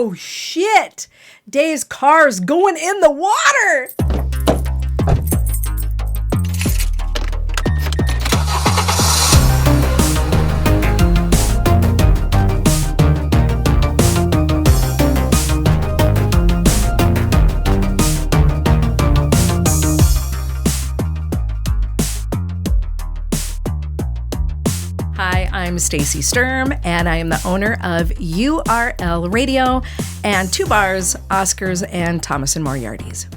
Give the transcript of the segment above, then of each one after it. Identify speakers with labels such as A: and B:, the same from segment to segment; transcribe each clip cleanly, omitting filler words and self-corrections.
A: oh shit, Day's car's going in the water. Hi, I'm Stacy Sturm, and I am the owner of URL Radio and 2 bars, Oscars and Thomas and Moriarty's.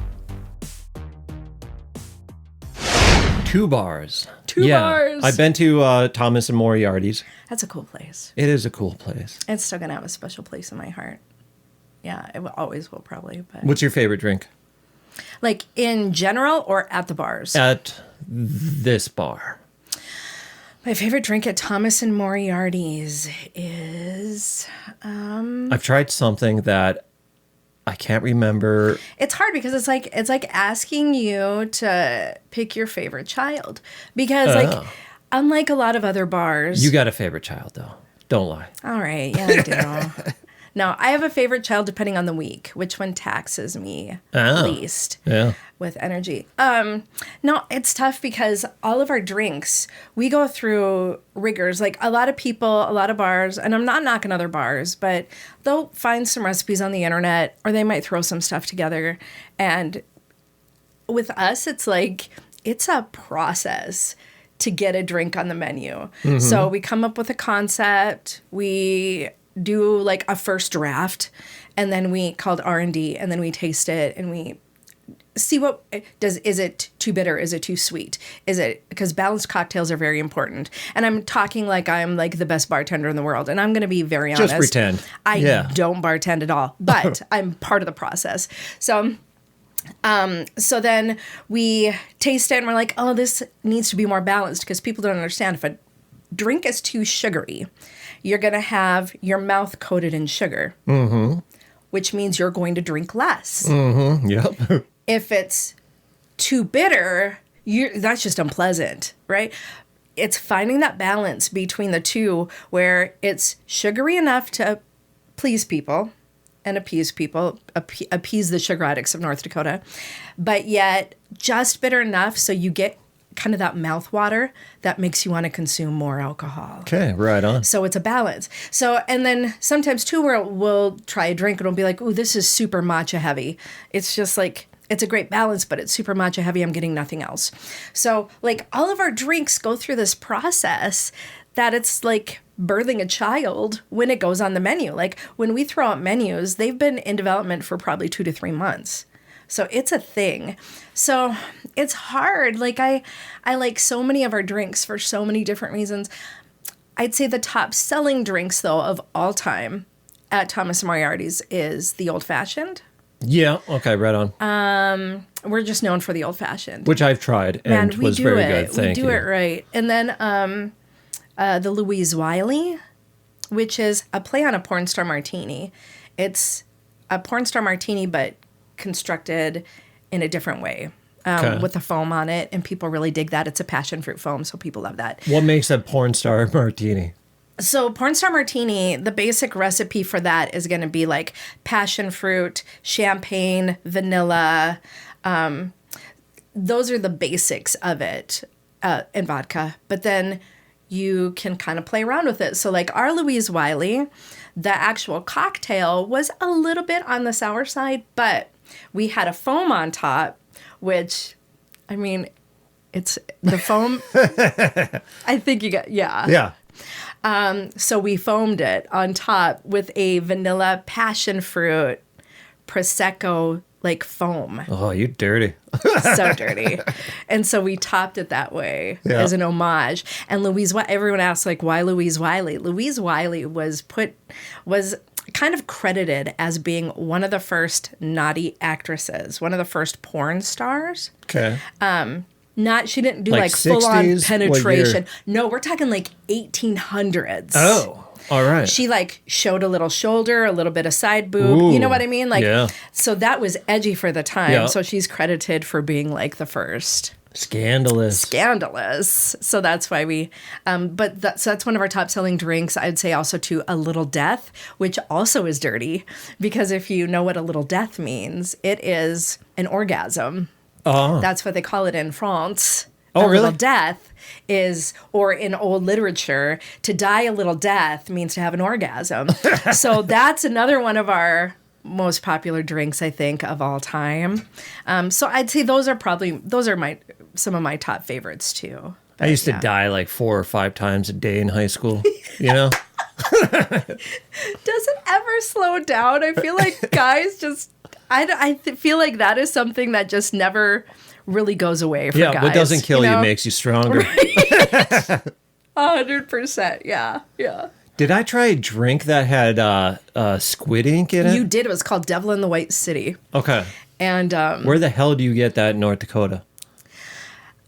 B: 2 bars.
A: 2 bars.
B: I've been to Thomas and Moriarty's.
A: That's a cool place.
B: It is a cool place.
A: It's still going to have a special place in my heart. Yeah, it always will probably. But
B: What's your favorite drink?
A: like in general or at the bars?
B: At this bar.
A: My favorite drink at Thomas and Moriarty's is...
B: I've tried something that I can't remember.
A: It's hard because it's like asking you to pick your favorite child. Because like unlike a lot of other bars...
B: You got a favorite child, though. Don't lie.
A: All right, yeah, I do. No, I have a favorite child depending on the week, which one taxes me least with energy. No, it's tough because all of our drinks, we go through rigors. Like a lot of people, a lot of bars, and I'm not knocking other bars, but they'll find some recipes on the internet or they might throw some stuff together. And with us, it's like, it's a process to get a drink on the menu. Mm-hmm. So we come up with a concept, we do like a first draft, and then we called R&D, and then we taste it and we see what is it too bitter, is it too sweet, is it, because balanced cocktails are very important. And I'm talking like I'm like the best bartender in the world, and I'm going to be very honest.
B: Just pretend.
A: I don't bartend at all, but I'm part of the process. So then we taste it and we're like, oh, this needs to be more balanced, because people don't understand if a drink is too sugary, you're going to have your mouth coated in sugar, which means you're going to drink less.
B: Yep.
A: If it's too bitter, that's just unpleasant, right? It's finding that balance between the two where it's sugary enough to please people and appease people, appease the sugar addicts of North Dakota, but yet just bitter enough so you get kind of that mouth water that makes you want to consume more alcohol.
B: Okay, right on.
A: So it's a balance. So, and then sometimes too, we'll try a drink and we'll be like, ooh, this is super matcha heavy. It's just like, it's a great balance, but it's super matcha heavy. I'm getting nothing else. So like all of our drinks go through this process that it's like birthing a child when it goes on the menu. Like when we throw out menus, they've been in development for probably 2 to 3 months. So it's a thing. So it's hard. Like I like so many of our drinks for so many different reasons. I'd say the top selling drinks though of all time at Thomas Moriarty's is the old fashioned.
B: Yeah. Okay. Right on.
A: We're just known for the old fashioned,
B: which I've tried and was very good. Thank you.
A: We do it right. And then the Louise Wiley, which is a play on a porn star martini. It's a porn star martini, but constructed in a different way with the foam on it, and people really dig that. It's a passion fruit foam, so people love that.
B: What makes a porn star martini?
A: So porn star martini, the basic recipe for that is going to be like passion fruit, champagne, vanilla. Those are the basics of it, and vodka. But then you can kind of play around with it. So like our Louise Wiley, the actual cocktail was a little bit on the sour side, but we had a foam on top, which, I mean, it's the foam. I think you got, yeah. So we foamed it on top with a vanilla passion fruit Prosecco like foam.
B: Oh, you dirty.
A: So dirty. And so we topped it that way as an homage. And everyone asks like, why Louise Wiley? Louise Wiley was kind of credited as being one of the first naughty actresses, one of the first porn stars.
B: Okay.
A: She didn't do like full on penetration. No, we're talking like 1800s.
B: Oh. All right.
A: She like showed a little shoulder, a little bit of side boob. Ooh, you know what I mean? Like, so that was edgy for the time. Yeah. So she's credited for being like the first. Scandalous. So that's why we, so that's one of our top selling drinks. I'd say also to A Little Death, which also is dirty, because if you know what a little death means, it is an orgasm. Oh. That's what they call it in France.
B: Oh, really?
A: Little death is, or in old literature, to die a little death means to have an orgasm. So that's another one of our most popular drinks, I think, of all time. So I'd say those are some of my top favorites too.
B: But I used to die like 4 or 5 times a day in high school, you know?
A: Doesn't ever slow down. I feel like guys just, I feel like that is something that just never really goes away for guys.
B: Yeah, what doesn't kill you makes you stronger.
A: Right? 100%, yeah.
B: Did I try a drink that had squid ink in it?
A: You did. It was called Devil in the White City.
B: Okay.
A: And
B: where the hell do you get that in North Dakota?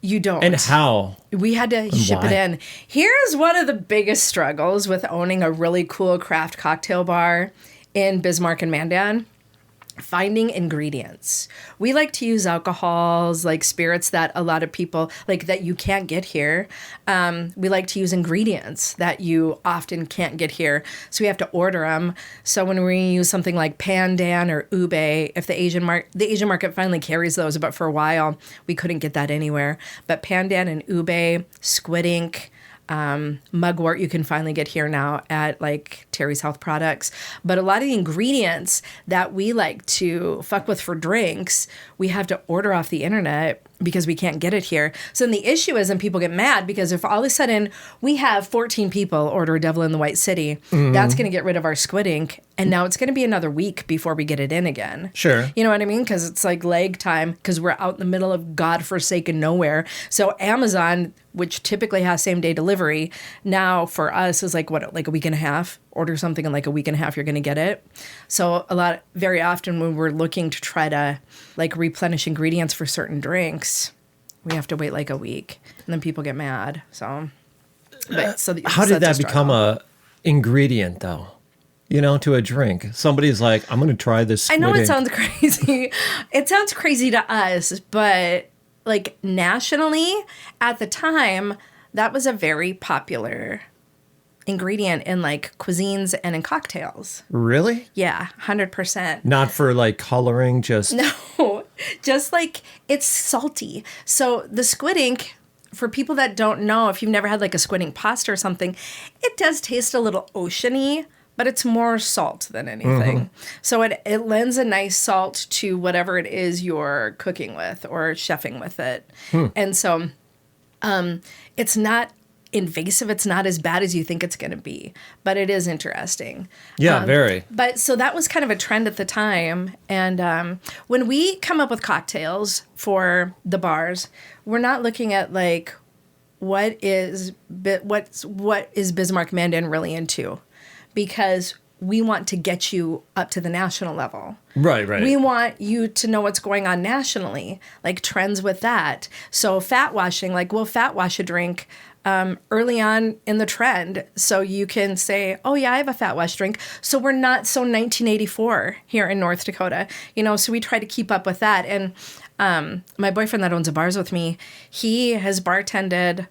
A: You don't.
B: And how?
A: We had to ship it in. Here's one of the biggest struggles with owning a really cool craft cocktail bar in Bismarck and Mandan. Finding ingredients. We like to use alcohols, like spirits that a lot of people, like that you can't get here. We like to use ingredients that you often can't get here. So we have to order them. So when we use something like Pandan or Ube, if the Asian market finally carries those, but for a while we couldn't get that anywhere. But Pandan and Ube, squid ink, mugwort you can finally get here now at like Terry's Health Products. But a lot of the ingredients that we like to fuck with for drinks, we have to order off the internet because we can't get it here. So then the issue is, and people get mad because if all of a sudden we have 14 people order Devil in the White City, that's going to get rid of our squid ink. And now it's going to be another week before we get it in again.
B: Sure.
A: You know what I mean? Because it's like lag time because we're out in the middle of godforsaken nowhere. So Amazon, which typically has same day delivery, now for us is like a week and a half. Order something in like a week and a half, you're going to get it. So very often when we're looking to try to like replenish ingredients for certain drinks, we have to wait like a week, and then people get mad. So,
B: how did that become a ingredient though? You know, to a drink. Somebody's like, I'm going to try this.
A: I know it sounds crazy. It sounds crazy to us, but like nationally at the time, that was a very popular ingredient in like cuisines and in cocktails.
B: Really?
A: Yeah, 100%.
B: Not for like coloring, just...
A: No, just like it's salty. So the squid ink, for people that don't know, if you've never had like a squid ink pasta or something, it does taste a little oceany, but it's more salt than anything. So it lends a nice salt to whatever it is you're cooking with or chefing with it. And so it's not invasive. It's not as bad as you think it's going to be, but it is interesting.
B: Yeah, very.
A: But so that was kind of a trend at the time. And when we come up with cocktails for the bars, we're not looking at like what is Bismarck Mandan really into, because we want to get you up to the national level.
B: Right.
A: We want you to know what's going on nationally, like trends with that. So fat washing, like we'll fat wash a drink early on in the trend. So you can say, oh yeah, I have a fat wash drink. So we're not so 1984 here in North Dakota, you know, so we try to keep up with that. And my boyfriend that owns a bars with me, he has bartended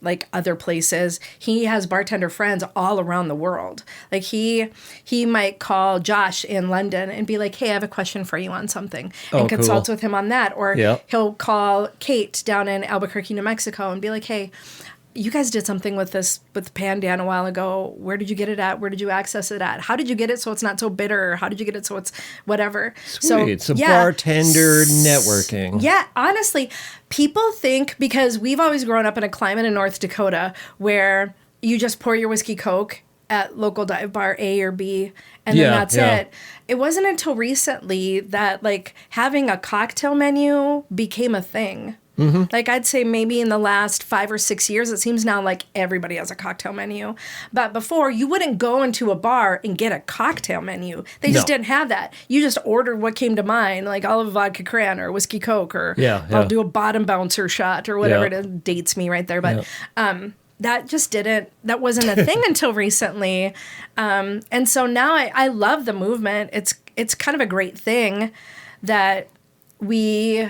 A: like other places. He has bartender friends all around the world. Like he might call Josh in London and be like, hey, I have a question for you on something, and consult with him on that. Or he'll call Kate down in Albuquerque, New Mexico, and be like, hey, you guys did something with Pandan a while ago. Where did you get it at? Where did you access it at? How did you get it so it's not so bitter? How did you get it so it's whatever?
B: Sweet. So bartender networking.
A: Yeah, honestly, people think, because we've always grown up in a climate in North Dakota where you just pour your whiskey Coke at local dive bar A or B, and then that's it. It wasn't until recently that like having a cocktail menu became a thing. Like I'd say maybe in the last 5 or 6 years, it seems now like everybody has a cocktail menu. But before, you wouldn't go into a bar and get a cocktail menu. They just didn't have that. You just ordered what came to mind, like olive vodka cran or whiskey Coke, or I'll do a bottom bouncer shot or whatever it is. Dates me right there. But that wasn't a thing until recently. And so now I love the movement. It's kind of a great thing that we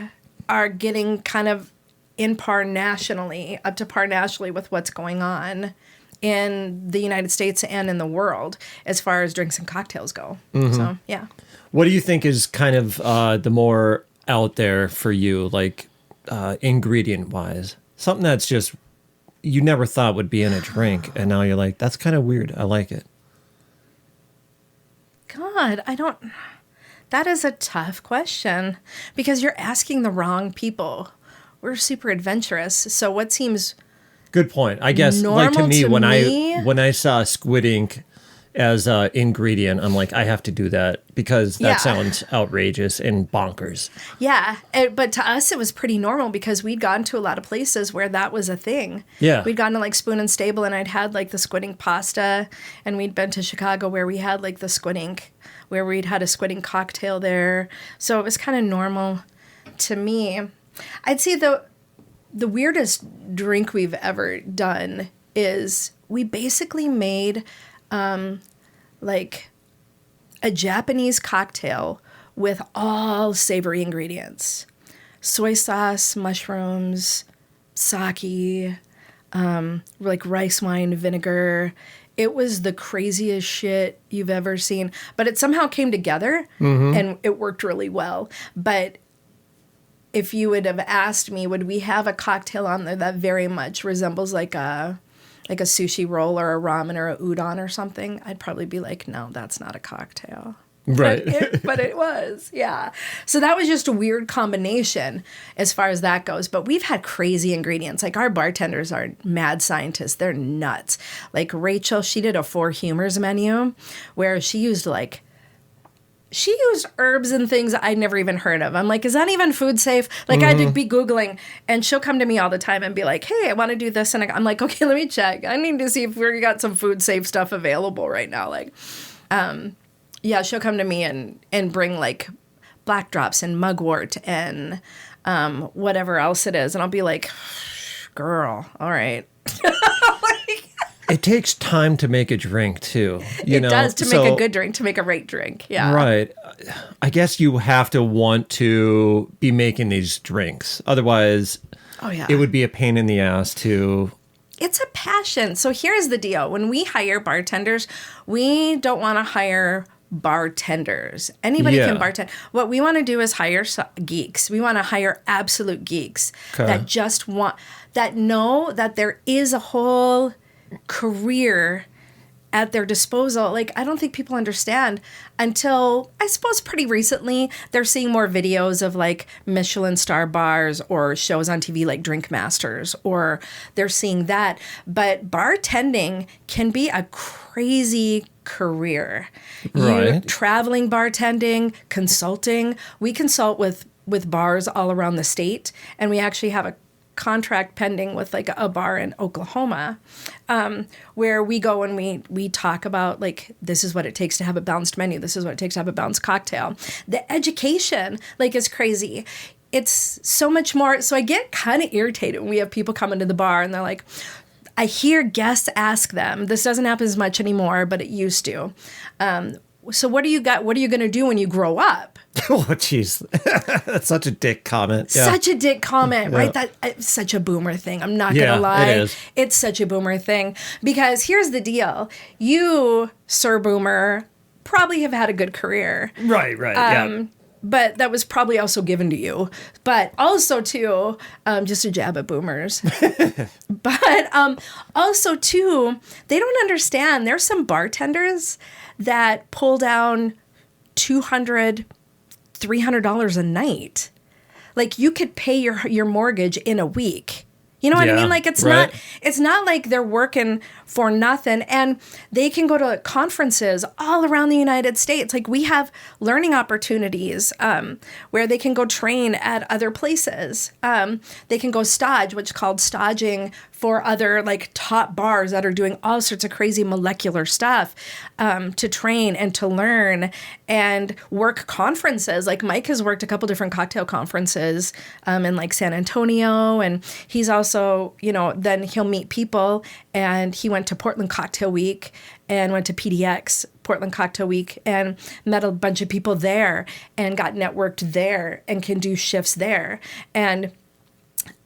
A: are getting kind of in par nationally, up to par nationally with what's going on in the United States and in the world as far as drinks and cocktails go. Mm-hmm. So, yeah.
B: What do you think is kind of the more out there for you, like ingredient-wise? Something that's just you never thought would be in a drink, and now you're like, that's kind of weird. I like it.
A: God, that is a tough question because you're asking the wrong people. We're super adventurous, so what seems
B: good point. I guess like to me when I saw squid ink as an ingredient, I'm like, I have to do that because that sounds outrageous and bonkers.
A: Yeah, but to us it was pretty normal because we'd gone to a lot of places where that was a thing.
B: Yeah,
A: we'd gone to like Spoon and Stable, and I'd had like the squid ink pasta, and we'd been to Chicago where we had like the squid ink, where we'd had a squid ink cocktail there. So it was kind of normal to me. I'd say the weirdest drink we've ever done is we basically made like a Japanese cocktail with all savory ingredients. Soy sauce, mushrooms, sake, like rice wine vinegar. It was the craziest shit you've ever seen. But it somehow came together and it worked really well. But if you would have asked me, would we have a cocktail on there that very much resembles like a sushi roll or a ramen or a udon or something, I'd probably be like, no, that's not a cocktail.
B: Right.
A: But it was, yeah. So that was just a weird combination as far as that goes. But we've had crazy ingredients. Like our bartenders are mad scientists. They're nuts. Like Rachel, she did a 4 humors menu where she used herbs and things I'd never even heard of. I'm like, is that even food safe? Like I'd be Googling, and she'll come to me all the time and be like, hey, I want to do this. And I'm like, okay, let me check. I need to see if we got some food safe stuff available right now. Like, yeah, she'll come to me and bring like black drops and mugwort and whatever else it is. And I'll be like, girl, all right.
B: It takes time to make a drink, too. It
A: does, to make a good drink, to make a right drink. Yeah.
B: Right. I guess you have to want to be making these drinks. Otherwise, it would be a pain in the ass to...
A: It's a passion. So here's the deal. When we hire bartenders, we don't want to hire bartenders. Anybody can bartend. What we want to do is hire geeks. We want to hire absolute geeks that know that there is a whole career at their disposal. Like, I don't think people understand until, I suppose, pretty recently, they're seeing more videos of like Michelin star bars or shows on TV like Drink Masters, or they're seeing that. But bartending can be a crazy career.
B: Right.
A: Traveling bartending, consulting. We consult with bars all around the state, and we actually have a contract pending with like a bar in Oklahoma, where we go and we talk about like, this is what it takes to have a balanced menu. This is what it takes to have a balanced cocktail. The education like is crazy. It's so much more. So I get kind of irritated when we have people come into the bar and they're like, I hear guests ask them, this doesn't happen as much anymore, but it used to. So what do you going to do when you grow up?
B: Oh, jeez. That's such a dick comment. Yeah.
A: Such a dick comment, right? That's such a boomer thing. I'm not going to lie.
B: It is.
A: It's such a boomer thing. Because here's the deal. You, Sir Boomer, probably have had a good career.
B: Right, yeah.
A: But that was probably also given to you. But also, too, just a jab at boomers. But also, too, they don't understand. There's some bartenders that pull down $200, $300 a night. Like, you could pay your mortgage in a week. You know what I mean? Like, it's not like they're working for nothing. And they can go to conferences all around the United States. Like, we have learning opportunities where they can go train at other places. They can go stage, which is called staging, for other like top bars that are doing all sorts of crazy molecular stuff to train and to learn and work conferences. Like Mike has worked a couple different cocktail conferences in like San Antonio, and he's also, then he'll meet people, and he went to Portland Cocktail Week and went to PDX, Portland Cocktail Week, and met a bunch of people there and got networked there and can do shifts there. And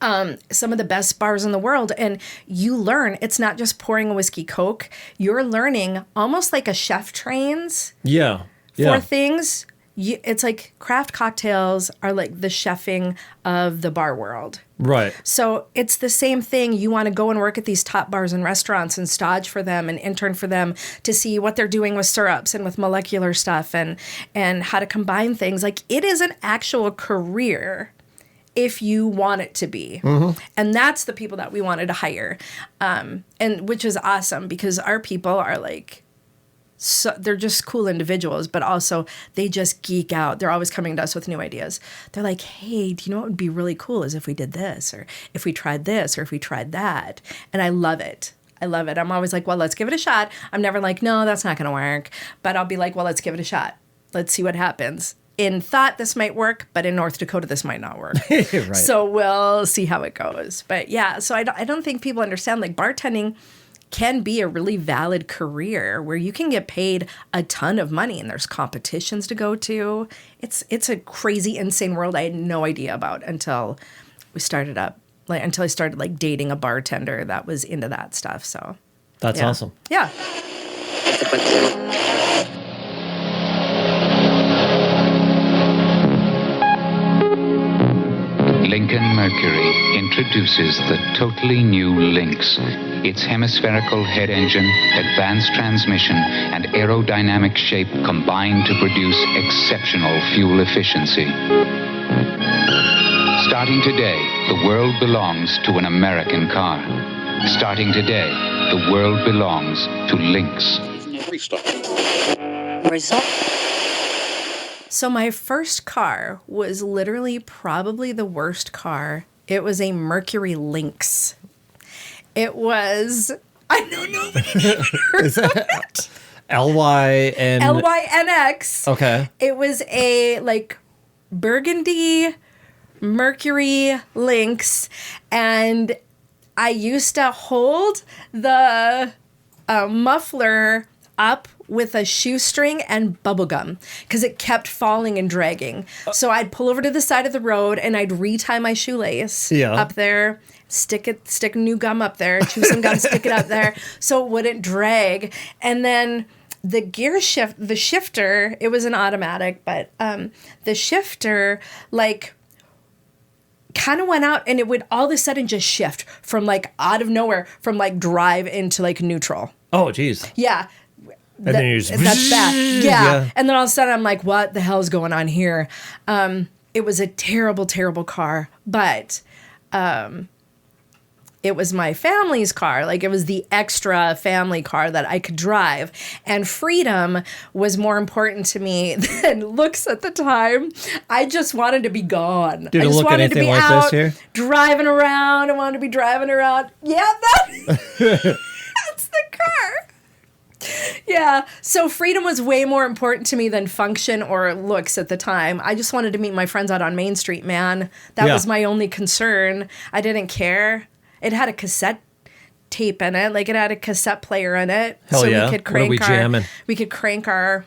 A: some of the best bars in the world. And you learn, it's not just pouring a whiskey Coke. You're learning almost like a chef trains for things. It's like craft cocktails are like the chefing of the bar world.
B: Right. So
A: it's the same thing. You want to go and work at these top bars and restaurants and stage for them and intern for them to see what they're doing with syrups and with molecular stuff and how to combine things. Like, it is an actual career if you want it to be. Mm-hmm. And that's the people that we wanted to hire. And which is awesome because our people are like, so they're just cool individuals, but also they just geek out. They're always coming to us with new ideas. They're like, hey, do you know what would be really cool is if we did this, or if we tried this, or if we tried that. And I love it. I love it. I'm always like, well, let's give it a shot. I'm never like, no, that's not going to work. But I'll be like, well, let's give it a shot. Let's see what happens. In thought, this might work, but in North Dakota, this might not work. Right. So we'll see how it goes. But yeah, so I don't think people understand, like, bartending can be a really valid career where you can get paid a ton of money and there's competitions to go to. It's a crazy, insane world I had no idea about until we started up, like until I started like dating a bartender that was into that stuff. So
B: that's awesome.
A: Yeah.
C: Lincoln Mercury introduces the totally new Lynx. Its hemispherical head engine, advanced transmission, and aerodynamic shape combine to produce exceptional fuel efficiency. Starting today, the world belongs to an American car. Starting today, the world belongs to Lynx.
A: So my first car was literally probably the worst car. It was a Mercury Lynx. It was, I don't know.
B: Is that
A: LYNX?
B: Okay.
A: It was a like burgundy Mercury Lynx, and I used to hold the muffler up with a shoestring and bubble gum because it kept falling and dragging. So I'd pull over to the side of the road and I'd retie my shoelace up there, stick new gum up there, chew some gum, stick it up there so it wouldn't drag. And then the the shifter, it was an automatic, but the shifter like kind of went out and it would all of a sudden just shift from like out of nowhere from like drive into like neutral.
B: Oh, geez.
A: Yeah.
B: And then you just...
A: That's bad. Yeah. And then all of a sudden I'm like, what the hell is going on here? It was a terrible, terrible car, but it was my family's car. Like, it was the extra family car that I could drive. And freedom was more important to me than looks at the time. I just wanted to be gone.
B: Did it look anything like this here?
A: Driving around. I wanted to be driving around. Yeah, that's the car. Yeah, so freedom was way more important to me than function or looks at the time. I just wanted to meet my friends out on Main Street, man. That was my only concern. I didn't care. It had a cassette tape in it, like it had a cassette player in it.
B: Hell so yeah.
A: We could crank our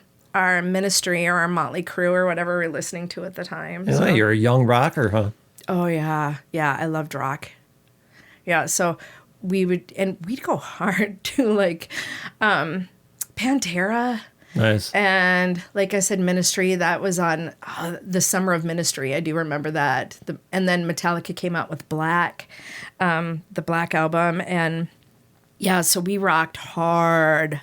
A: Ministry or our Motley Crue or whatever we were listening to at the time.
B: So. You're a young rocker, huh?
A: Oh yeah. Yeah, I loved rock. Yeah, so we'd go hard to like Pantera.
B: Nice.
A: And like I said, Ministry, that was on the Summer of Ministry. I do remember that. And then Metallica came out with Black, the Black album. And yeah, so we rocked hard.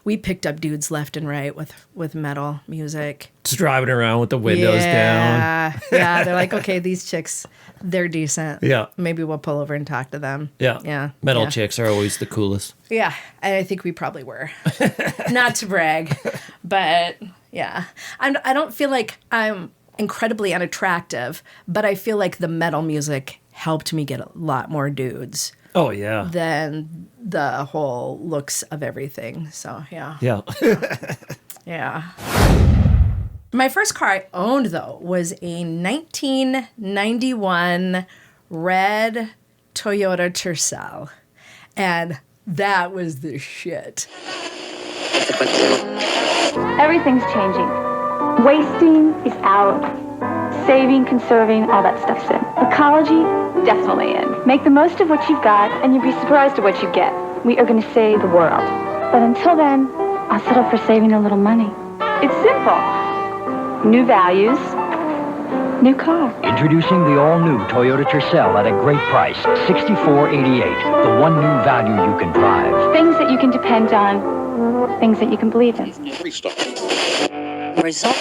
A: We picked up dudes left and right with metal music.
B: Just driving around with the windows down.
A: Yeah, they're like, okay, these chicks, they're decent.
B: Yeah.
A: Maybe we'll pull over and talk to them.
B: Yeah.
A: Yeah.
B: Metal chicks are always the coolest.
A: Yeah, I think we probably were. Not to brag, but yeah. I don't feel like I'm incredibly unattractive, but I feel like the metal music helped me get a lot more dudes.
B: Oh, yeah.
A: Than the whole looks of everything. So, yeah.
B: Yeah.
A: Yeah. My first car I owned, though, was a 1991 red Toyota Tercel. And that was the shit.
D: Everything's changing. Wasting is out. Saving, conserving, all that stuff's in. Ecology, definitely in. Make the most of what you've got, and you'll be surprised at what you get. We are going to save the world. But until then, I'll settle for saving a little money. It's simple. New values, new car.
E: Introducing the all-new Toyota Tercel at a great price, $64.88. The one new value you can drive.
D: Things that you can depend on, things that you can believe in.
A: Result.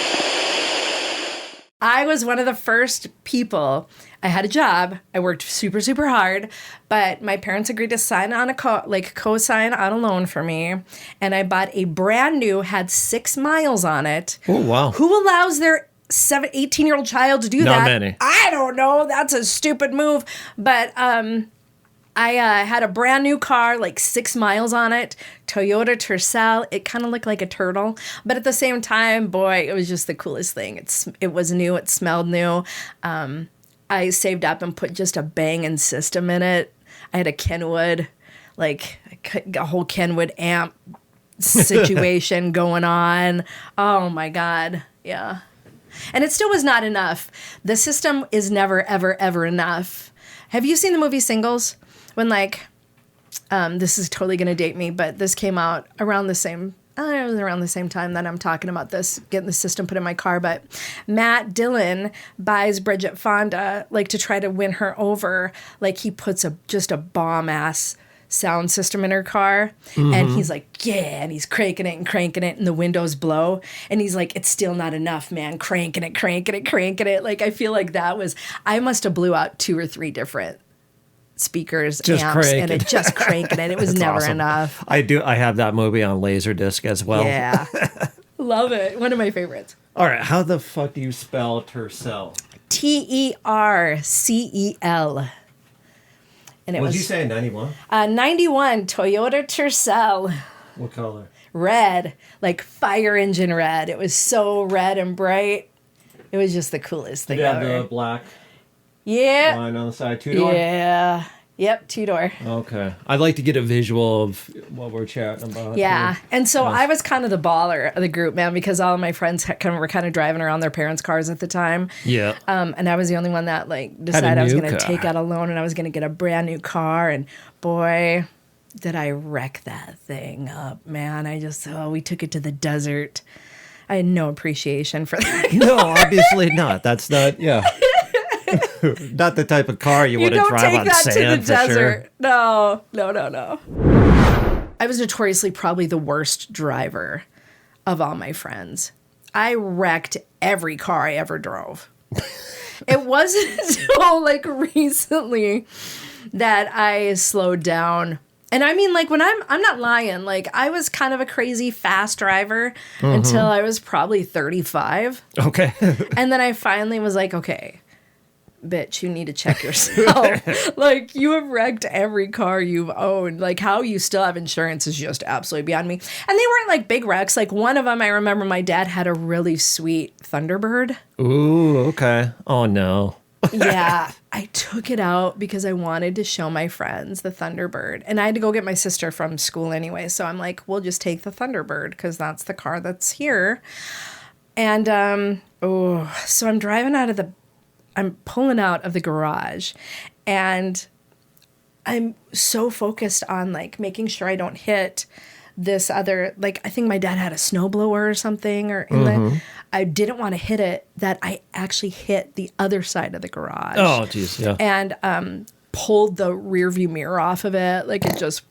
A: I was one of the first people. I had a job. I worked super, super hard, but my parents agreed to sign on a co-sign on a loan for me, and I bought a brand new, had 6 miles on it.
B: Oh, wow.
A: Who allows their 18-year-old child to do that?
B: Not many.
A: I don't know. That's a stupid move. But I had a brand new car, 6 miles on it, Toyota Tercel. It kind of looked like a turtle. But at the same time, boy, it was just the coolest thing. It was new. It smelled new. I saved up and put just a banging system in it. I had a Kenwood, a whole Kenwood amp situation going on. Oh, my God. Yeah. And it still was not enough. The system is never, ever, ever enough. Have you seen the movie Singles? When this is totally going to date me, but this came out around the same, it was around the same time that I'm talking about this, getting the system put in my car. But Matt Dillon buys Bridget Fonda, to try to win her over. He puts just a bomb-ass sound system in her car. Mm-hmm. And he's like, yeah, and he's cranking it, and the windows blow. And he's like, it's still not enough, man. Cranking it. I feel like I must have blew out 2 or 3 different speakers,
B: just
A: amps, and it just cranking it. It was never
B: awesome.
A: Enough.
B: I have that movie on Laserdisc as well.
A: Yeah. Love it. One of my favorites.
B: All right. How the fuck do you spell Tercel?
A: Tercel. And it
B: was you say 91?
A: 91 Toyota Tercel.
B: What color?
A: Red, fire engine red. It was so red and bright. It was just the coolest thing ever.
B: Did you have the black line on the side, 2-door?
A: Yeah. Yep, 2-door.
B: Okay. I'd like to get a visual of what we're chatting about.
A: Yeah.
B: Here.
A: And so I was kind of the baller of the group, man, because all of my friends were kind of driving around their parents' cars at the time.
B: Yeah.
A: And I was the only one that decided I was going to take out a loan and I was going to get a brand new car. And boy, did I wreck that thing up, man. We took it to the desert. I had no appreciation for that.
B: No, obviously not. That's not, yeah. Not the type of car you want to drive on sand for sure.
A: No. I was notoriously probably the worst driver of all my friends. I wrecked every car I ever drove. It wasn't until recently that I slowed down. And I mean, when I'm not lying, I was kind of a crazy fast driver until I was probably 35.
B: Okay.
A: And then I finally was like, okay, bitch, you need to check yourself. You have wrecked every car you've owned. How you still have insurance is just absolutely beyond me. And they weren't big wrecks. One of them, I remember my dad had a really sweet Thunderbird.
B: Ooh, okay. Oh, no.
A: Yeah, I took it out because I wanted to show my friends the Thunderbird. And I had to go get my sister from school anyway. So I'm like, we'll just take the Thunderbird because that's the car that's here. And, so I'm driving I'm pulling out of the garage and I'm so focused on like making sure I don't hit this other, like I think my dad had a snowblower or something, or in the, I didn't want to hit it, that I actually hit the other side of the garage.
B: Oh, geez, yeah.
A: And pulled the rear view mirror off of it. Like it just,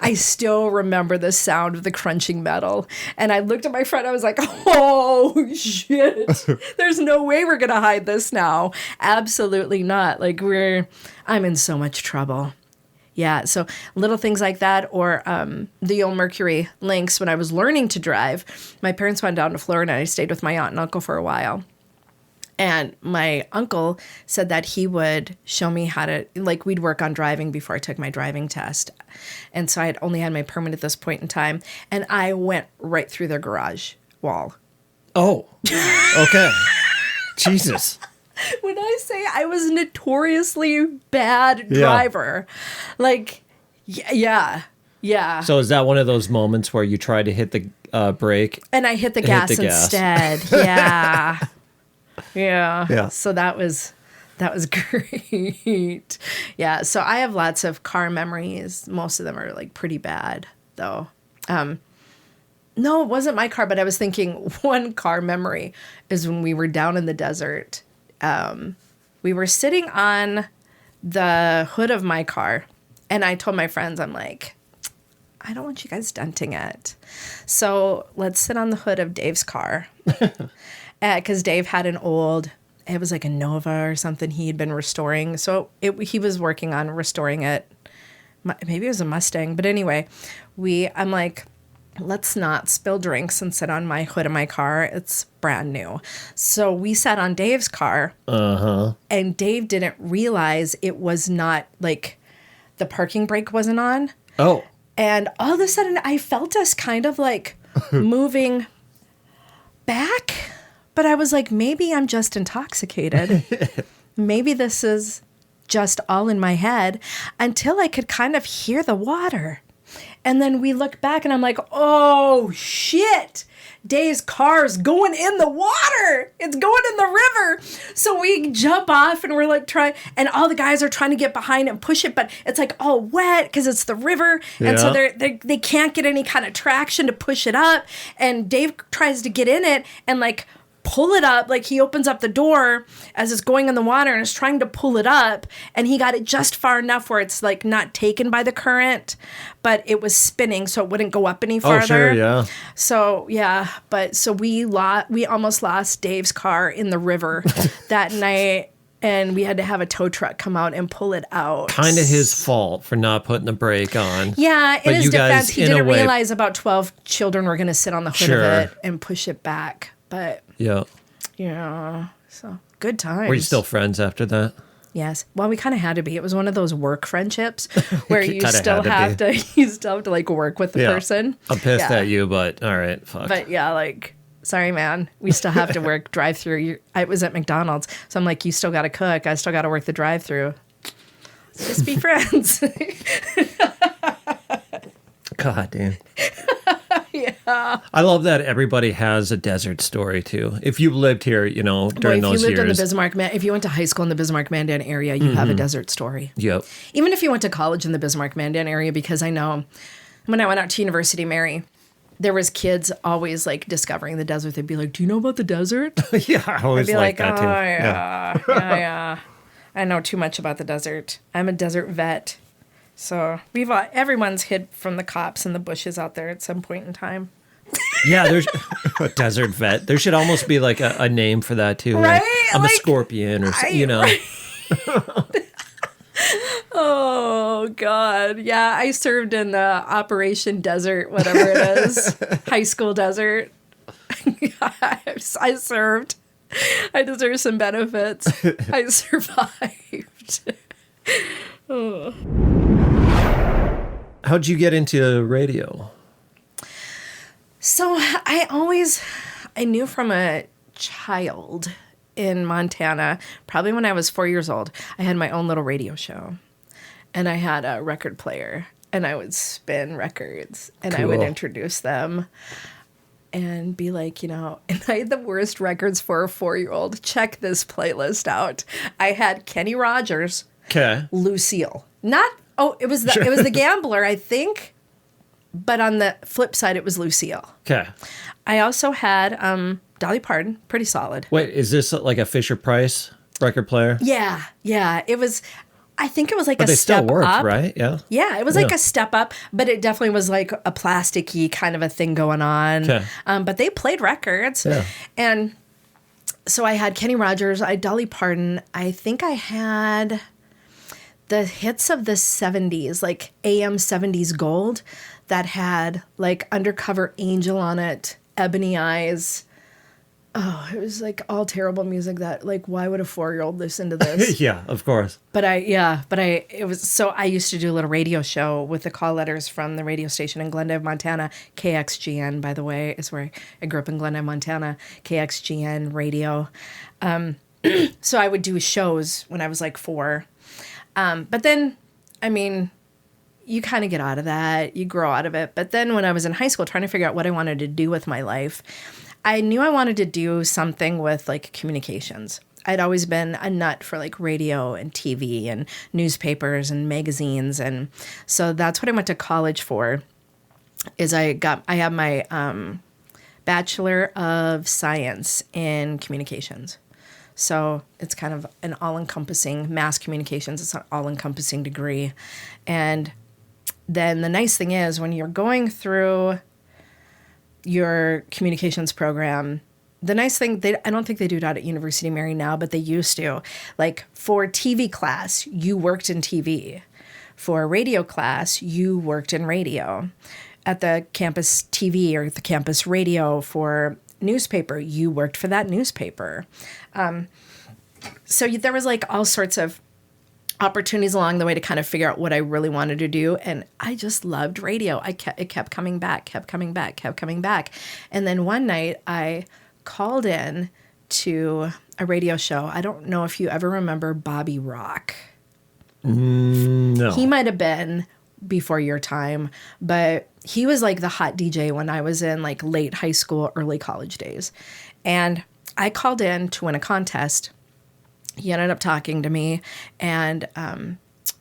A: I still remember the sound of the crunching metal. And I looked at my friend, I was like, oh shit, there's no way we're going to hide this now. Absolutely not. Like I'm in so much trouble. Yeah, so little things like that, or the old Mercury Lynx. When I was learning to drive, my parents went down to Florida, and I stayed with my aunt and uncle for a while. And my uncle said that he would show me how to, like, we'd work on driving before I took my driving test. And so I had only had my permit at this point in time, and I went right through their garage wall.
B: Oh, okay. Jesus.
A: When I say I was a notoriously bad driver, like, yeah.
B: So is that one of those moments where you try to hit the brake?
A: And I hit the gas instead. Yeah. So that was That was great. Yeah, so I have lots of car memories. Most of them are like pretty bad, though. No, it wasn't my car, but I was thinking one car memory is when we were down in the desert. We were sitting on the hood of my car, and I told my friends, I'm like, I don't want you guys denting it. So let's sit on the hood of Dave's car. Because Dave had an old, it was like a Nova or something he had been restoring. So he was working on restoring it. Maybe it was a Mustang. But anyway, I'm like, let's not spill drinks and sit on my hood of my car. It's brand new. So we sat on Dave's car. And Dave didn't realize it was not like the parking brake wasn't on.
B: Oh.
A: And all of a sudden I felt us kind of like moving back. But I was like, maybe I'm just intoxicated. Maybe this is just all in my head, until I could kind of hear the water. And then we look back and I'm like, oh shit, Dave's car's going in the water. It's going in the river. So we jump off and we're like and all the guys are trying to get behind and push it, but it's like all wet because it's the river. Yeah. And so they can't get any kind of traction to push it up. And Dave tries to get in it and like pull it up. Like he opens up the door as it's going in the water and is trying to pull it up. And he got it just far enough where it's like not taken by the current, but it was spinning so it wouldn't go up any farther. Oh, sure, yeah. So, yeah. But so we almost lost Dave's car in the river that night. And we had to have a tow truck come out and pull it out. Kind of
B: his fault for not putting the brake on.
A: Yeah, in his defense, he didn't realize about 12 children were going to sit on the hood of it and push it back. But yeah, so good times.
B: Were you still friends after that?
A: Yes. Well, we kind of had to be. It was one of those work friendships where you still have to like work with the person.
B: I'm pissed at you, but all right, fuck.
A: But yeah, like, sorry, man, we still have to work drive-through. I was at McDonald's, so I'm like, you still got to cook. I still got to work the drive-through. Let's just be friends.
B: God damn.
A: Yeah.
B: I love that everybody has a desert story too. If you lived here, during those years.
A: If you lived in the Bismarck, if you went to high school in the Bismarck Mandan area, you have a desert story.
B: Yep.
A: Even if you went to college in the Bismarck Mandan area, because I know when I went out to University Mary, there was kids always like discovering the desert. They'd be like, "Do you know about the desert?"
B: Yeah, I always like that too.
A: Oh yeah. I know too much about the desert. I'm a desert vet. So everyone's hid from the cops in the bushes out there at some point in time.
B: Yeah, there's a desert vet. There should almost be like a name for that too.
A: Right?
B: Like, I'm a scorpion or something, Right.
A: Oh, God. Yeah, I served in the Operation Desert, whatever it is. High school desert. I served. I deserve some benefits. I survived. Oh.
B: How'd you get into radio?
A: So I knew from a child in Montana, probably when I was 4 years old, I had my own little radio show. And I had a record player. And I would spin records. And I would introduce them. And be like, and I had the worst records for a 4-year-old. Check this playlist out. I had Kenny Rogers.
B: Okay.
A: Lucille. It was the Gambler, I think. But on the flip side, it was Lucille.
B: Okay.
A: I also had Dolly Parton, pretty solid.
B: Wait, is this like a Fisher-Price record player?
A: Yeah. It was, I think it was like
B: but
A: a step up. But they still work,
B: right? Yeah.
A: Yeah, it was like a step up, but it definitely was like a plasticky kind of a thing going on.
B: Okay.
A: But they played records.
B: Yeah.
A: And so I had Kenny Rogers, I had Dolly Parton. I think I had the hits of the 70s, like AM 70s Gold, that had like Undercover Angel on it, Ebony Eyes. Oh, it was like all terrible music that like, why would a 4-year-old listen to this?
B: Yeah, of course.
A: I used to do a little radio show with the call letters from the radio station in Glendive, Montana. KXGN, by the way, is where I grew up in Glendive, Montana. KXGN radio. So I would do shows when I was like 4. But then, you kind of get out of that. You grow out of it. But then when I was in high school trying to figure out what I wanted to do with my life, I knew I wanted to do something with like communications. I'd always been a nut for like radio and TV and newspapers and magazines. And so that's what I went to college for, is I have my Bachelor of Science in Communications. So it's kind of an all-encompassing, mass communications, it's an all-encompassing degree. And then the nice thing is when you're going through your communications program, the nice thing, I don't think they do that at University of Mary now, but they used to. Like for TV class, you worked in TV. For radio class, you worked in radio. At the campus TV or the campus radio for newspaper, you worked for that newspaper. So there was like all sorts of opportunities along the way to kind of figure out what I really wanted to do. And I just loved radio. It kept coming back. And then one night I called in to a radio show. I don't know if you ever remember Bobby Rock.
B: No.
A: He might have been before your time, but he was like the hot DJ when I was in like late high school, early college days. And I called in to win a contest. He ended up talking to me, and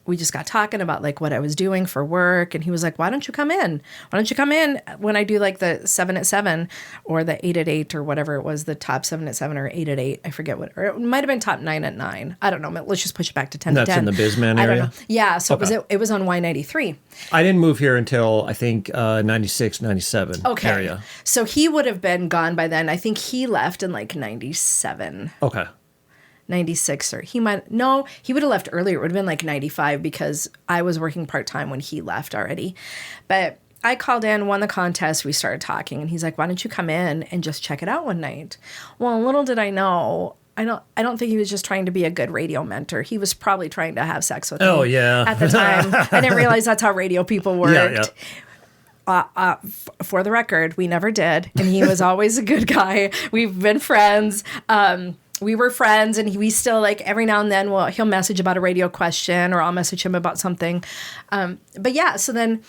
A: we just got talking about like what I was doing for work. And he was like, why don't you come in? Why don't you come in when I do like the 7 at 7 or the 8 at 8 or whatever it was, the top 7 at 7 or 8 at 8. I forget what, or it might have been top 9 at 9. I don't know. Let's just push it back to 10
B: That's
A: to 10.
B: in the Bismarck area?
A: I don't know. Yeah. So
B: Okay.
A: it was on Y93.
B: I didn't move here until I think 96, 97 area.
A: So he would have been gone by then. I think he left in like 97.
B: Okay.
A: 96 or he would have left earlier. It would have been like 95 because I was working part-time when he left already. But I called in, won the contest, we started talking, and he's like, why don't you come in and just check it out one night? Well, little did I know, I don't think he was just trying to be a good radio mentor. He was probably trying to have sex with me.
B: Oh, yeah.
A: At the time. I didn't realize that's how radio people worked.
B: Yeah.
A: For the record, we never did. And he was always a good guy. We've been friends. We were friends, and we still, like, every now and then he'll message about a radio question, or I'll message him about something. But yeah, so then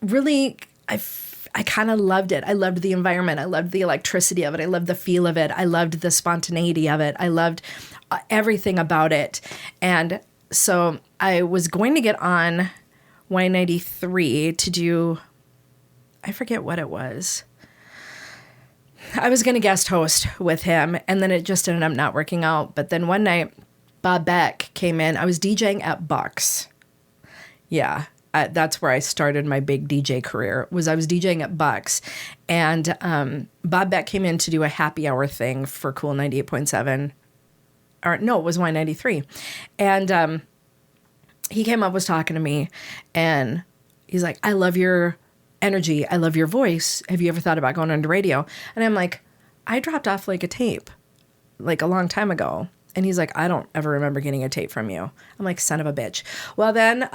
A: really I kind of loved it. I loved the environment. I loved the electricity of it. I loved the feel of it. I loved the spontaneity of it. I loved everything about it. And so I was going to get on Y93 to do, I forget what it was. I was going to guest host with him, and then it just ended up not working out. But then one night, Bob Beck came in. I was DJing at Bucks. Yeah, that's where I started my big DJ career, I was DJing at Bucks. And Bob Beck came in to do a happy hour thing for Cool 98.7. Or no, it was Y93. And he came up, was talking to me, and he's like, I love your energy. I love your voice. Have you ever thought about going into radio? And I'm like, I dropped off like a tape like a long time ago. And he's like, I don't ever remember getting a tape from you. I'm like, son of a bitch. Well, then.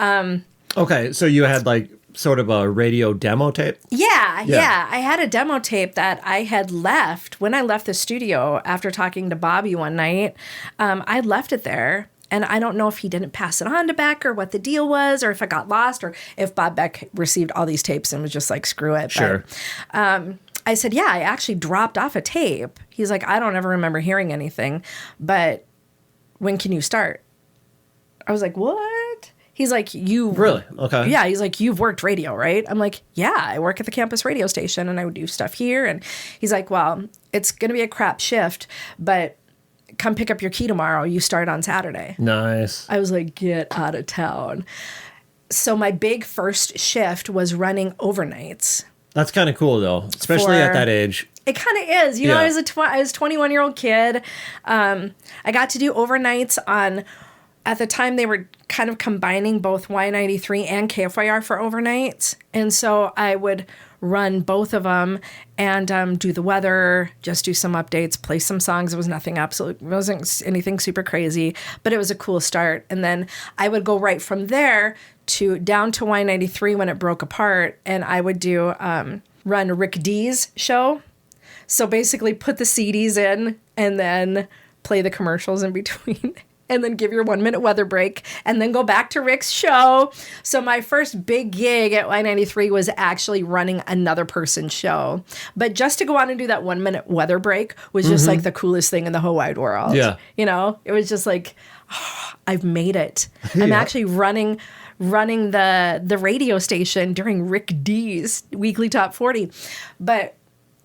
B: Okay. So you had like sort of a radio demo tape?
A: Yeah. I had a demo tape that I had left when I left the studio after talking to Bobby one night. I left it there. And I don't know if he didn't pass it on to Beck or what the deal was, or if it got lost, or if Bob Beck received all these tapes and was just like, screw it.
B: Sure.
A: But, I said, yeah, I actually dropped off a tape. He's like, I don't ever remember hearing anything, but when can you start? I was like, what? He's like, you...
B: Really? Okay.
A: Yeah, he's like, you've worked radio, right? I'm like, yeah, I work at the campus radio station and I would do stuff here. And he's like, well, it's going to be a crap shift, but come pick up your key tomorrow. You start on Saturday.
B: Nice.
A: I was like, get out of town. So my big first shift was running overnights.
B: That's kind of cool, though, especially at that age.
A: It kind of is. You know, I was a 21-year-old kid. I got to do overnights on, at the time they were kind of combining both Y93 and KFYR for overnights. And so I would run both of them and do the weather, just do some updates, play some songs. It wasn't anything super crazy, but it was a cool start. And then I would go right from there down to Y93 when it broke apart, and I would do run Rick D's show. So basically put the CDs in and then play the commercials in between. and then give your 1 minute weather break and then go back to Rick's show. So my first big gig at Y93 was actually running another person's show. But just to go on and do that 1 minute weather break was just like the coolest thing in the whole wide world.
B: Yeah.
A: You know, it was just like, oh, I've made it. I'm actually running the radio station during Rick D's weekly top 40. But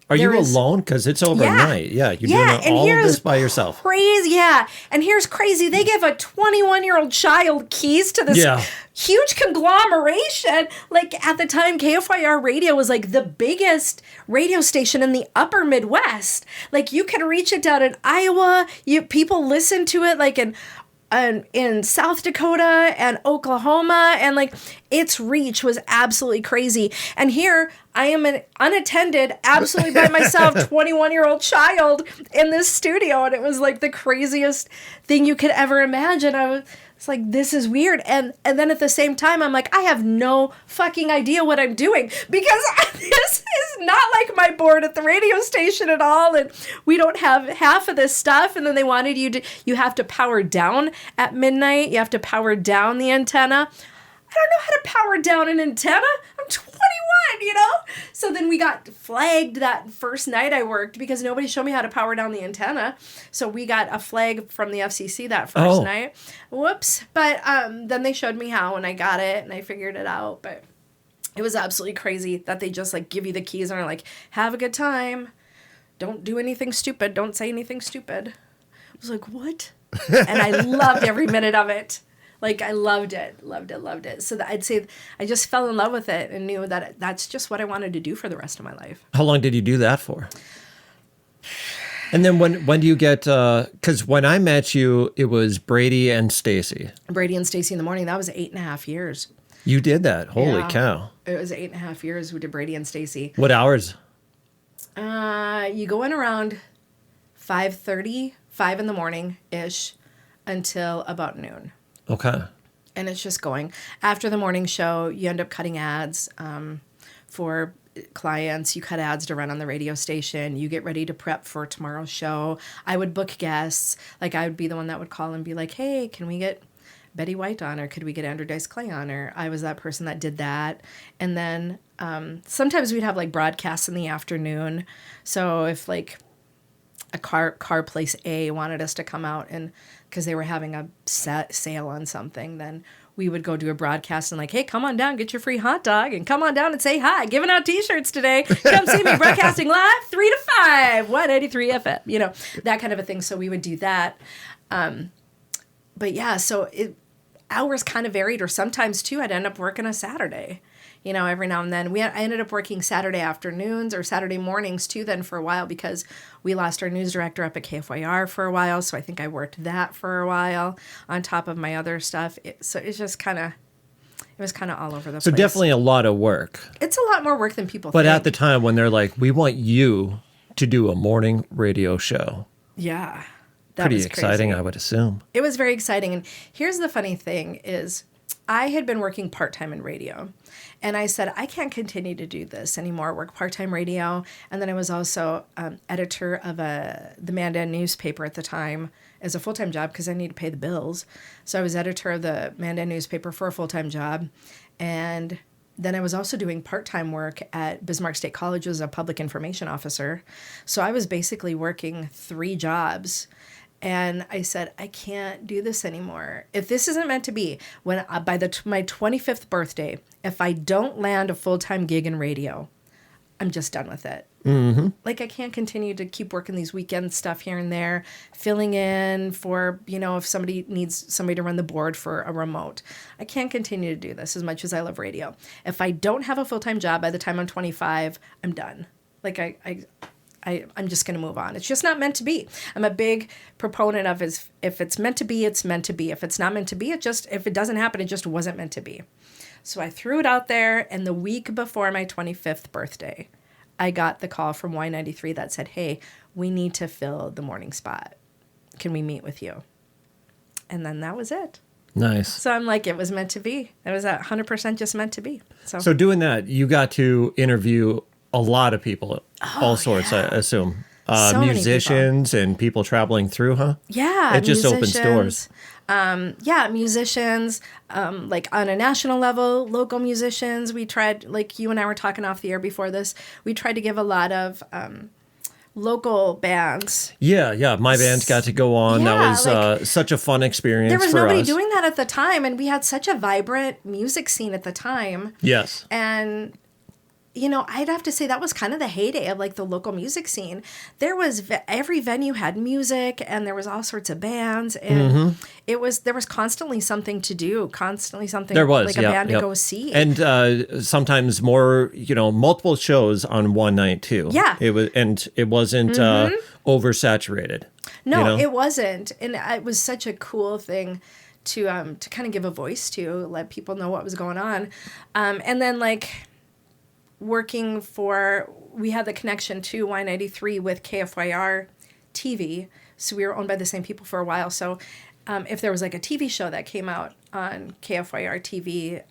B: are you alone? Because it's overnight. Yeah, you're doing all of this by yourself.
A: Crazy, yeah. And here's crazy. They give a 21-year-old child keys to this huge conglomeration. Like at the time, KFYR radio was like the biggest radio station in the upper Midwest. Like you can reach it down in Iowa. People listen to it like in South Dakota and Oklahoma, and like its reach was absolutely crazy. And here I am an unattended, absolutely by myself, 21-year-old child in this studio, and it was like the craziest thing you could ever imagine. It's like, this is weird. And then at the same time, I'm like, I have no fucking idea what I'm doing, because this is not like my board at the radio station at all. And we don't have half of this stuff. And then they wanted you have to power down at midnight. You have to power down the antenna. I don't know how to power down an antenna. I'm 21, you know? So then we got flagged that first night I worked because nobody showed me how to power down the antenna. So we got a flag from the FCC that first night. Whoops. But then they showed me how, and I got it, and I figured it out. But it was absolutely crazy that they just like give you the keys and are like, have a good time. Don't do anything stupid. Don't say anything stupid. I was like, what? And I loved every minute of it. Like, I loved it. So I'd say I just fell in love with it and knew that that's just what I wanted to do for the rest of my life.
B: How long did you do that for? And then when do you get, because when I met you, it was Brady and Stacy.
A: Brady and Stacy in the morning. That was 8.5 years.
B: You did that? Holy cow.
A: It was 8.5 years we did Brady and Stacy.
B: What hours?
A: You go in around 5:30, 5 in the morning-ish until about noon.
B: Okay.
A: And it's just going. After the morning show, you end up cutting ads for clients. You cut ads to run on the radio station. You get ready to prep for tomorrow's show. I would book guests. Like, I would be the one that would call and be like, hey, can we get Betty White on, or could we get Andrew Dice Clay on? Or I was that person that did that. And then sometimes we'd have like broadcasts in the afternoon. So if like a car place A wanted us to come out and because they were having a sale on something, then we would go do a broadcast and like, hey, come on down, get your free hot dog, and come on down and say hi. Giving out T-shirts today. Come see me broadcasting live 3 to 5, 183 FM. You know, that kind of a thing. So we would do that. But yeah, so hours kind of varied, or sometimes too, I'd end up working a Saturday. You know, every now and then. I ended up working Saturday afternoons or Saturday mornings too then for a while, because we lost our news director up at KFYR for a while. So I think I worked that for a while on top of my other stuff. So it's just kind of, it was kind of all over the place.
B: So definitely a lot of work.
A: It's a lot more work than people think.
B: But at the time when they're like, we want you to do a morning radio show.
A: Yeah.
B: Pretty exciting, I would assume.
A: It was very exciting. And here's the funny thing is, I had been working part-time in radio, and I said, I can't continue to do this anymore, work part-time radio. And then I was also editor of the Mandan newspaper at the time as a full-time job because I need to pay the bills. So I was editor of the Mandan newspaper for a full-time job. And then I was also doing part-time work at Bismarck State College as a public information officer. So I was basically working 3 jobs. And I said, I can't do this anymore. If this isn't meant to be, when by my 25th birthday, if I don't land a full-time gig in radio, I'm just done with it. Mm-hmm. Like, I can't continue to keep working these weekend stuff here and there, filling in for, you know, if somebody needs somebody to run the board for a remote. I can't continue to do this as much as I love radio. If I don't have a full-time job by the time I'm 25, I'm done. Like, I'm just going to move on. It's just not meant to be. I'm a big proponent of if it's meant to be, it's meant to be. If it's not meant to be, if it doesn't happen, it just wasn't meant to be. So I threw it out there, and the week before my 25th birthday, I got the call from Y93 that said, hey, we need to fill the morning spot. Can we meet with you? And then that was it.
B: Nice.
A: So I'm like, it was meant to be. It was 100% just meant to be. So
B: doing that, you got to interview a lot of people, all sorts, yeah. I assume. musicians and people traveling through, huh?
A: Yeah.
B: It just opens doors.
A: Musicians, like on a national level, local musicians. We tried, like you and I were talking off the air before this, we tried to give a lot of local bands.
B: Yeah. My band got to go on.
A: Yeah,
B: that was such a fun experience for us.
A: There was nobody doing that at the time, and we had such a vibrant music scene at the time.
B: Yes.
A: And I'd have to say that was kind of the heyday of like the local music scene. There was every venue had music, and there was all sorts of bands, and there was constantly something to do, constantly something
B: there was,
A: like a band to go see,
B: and sometimes more, multiple shows on one night too.
A: Yeah,
B: it wasn't oversaturated.
A: No, it wasn't, and it was such a cool thing to kind of give a voice to, let people know what was going on, and then like. We had the connection to Y93 with KFYR TV, so we were owned by the same people for a while. So if there was like a TV show that came out on KFYR TV,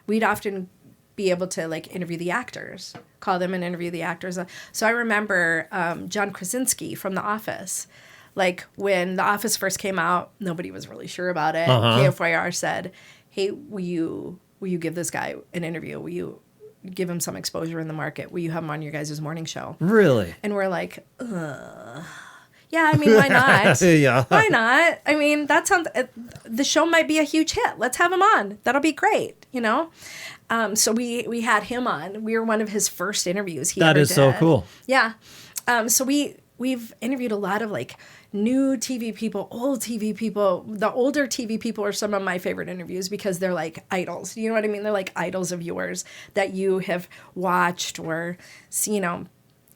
A: we'd often be able to like interview the actors, call them and interview the actors. So I remember John Krasinski from The Office. Like when The Office first came out, nobody was really sure about it. KFYR said, "Hey, will you give this guy an interview? Will you give him some exposure in the market? Will you have him on your guys' morning show?"
B: Really?
A: And we're like, yeah, I mean, why not?
B: Yeah.
A: Why not? I mean, that sounds, the show might be a huge hit. Let's have him on. That'll be great, So we had him on. We were one of his first interviews he ever did.
B: That is so cool.
A: Yeah. So we've interviewed a lot of like new TV people, old TV people. The older TV people are some of my favorite interviews because they're like idols. You know what I mean? They're like idols of yours that you have watched or seen on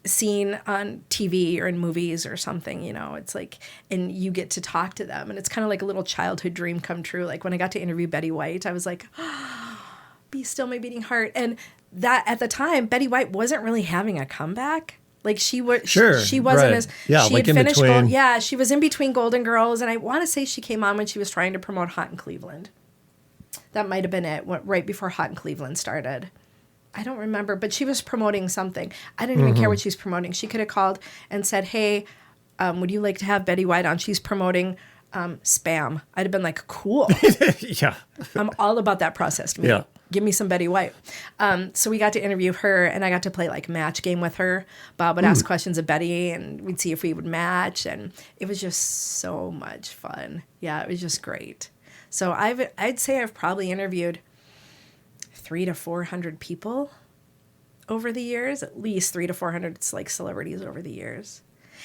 A: TV or in movies or something. It's like, and you get to talk to them, and it's kind of like a little childhood dream come true. Like when I got to interview Betty White, I was like, "Be still my beating heart." And that at the time, Betty White wasn't really having a comeback. Like she was, she wasn't as she
B: like
A: had finished.
B: between.
A: She was in between Golden Girls, and I want to say she came on when she was trying to promote Hot in Cleveland. That might have been it, right before Hot in Cleveland started. I don't remember, but she was promoting something. I didn't even care what she's promoting. She could have called and said, "Hey, would you like to have Betty White on? She's promoting Spam." I'd have been like, "Cool."
B: Yeah,
A: I'm all about that processed meat.
B: Yeah.
A: Give me some Betty White. So we got to interview her, and I got to play like match game with her. Bob would ask questions of Betty, and we'd see if we would match, and it was just so much fun. Yeah, it was just great. So I'd say I've probably interviewed 300 to 400 people over the years, at least 300 to 400 like celebrities over the years.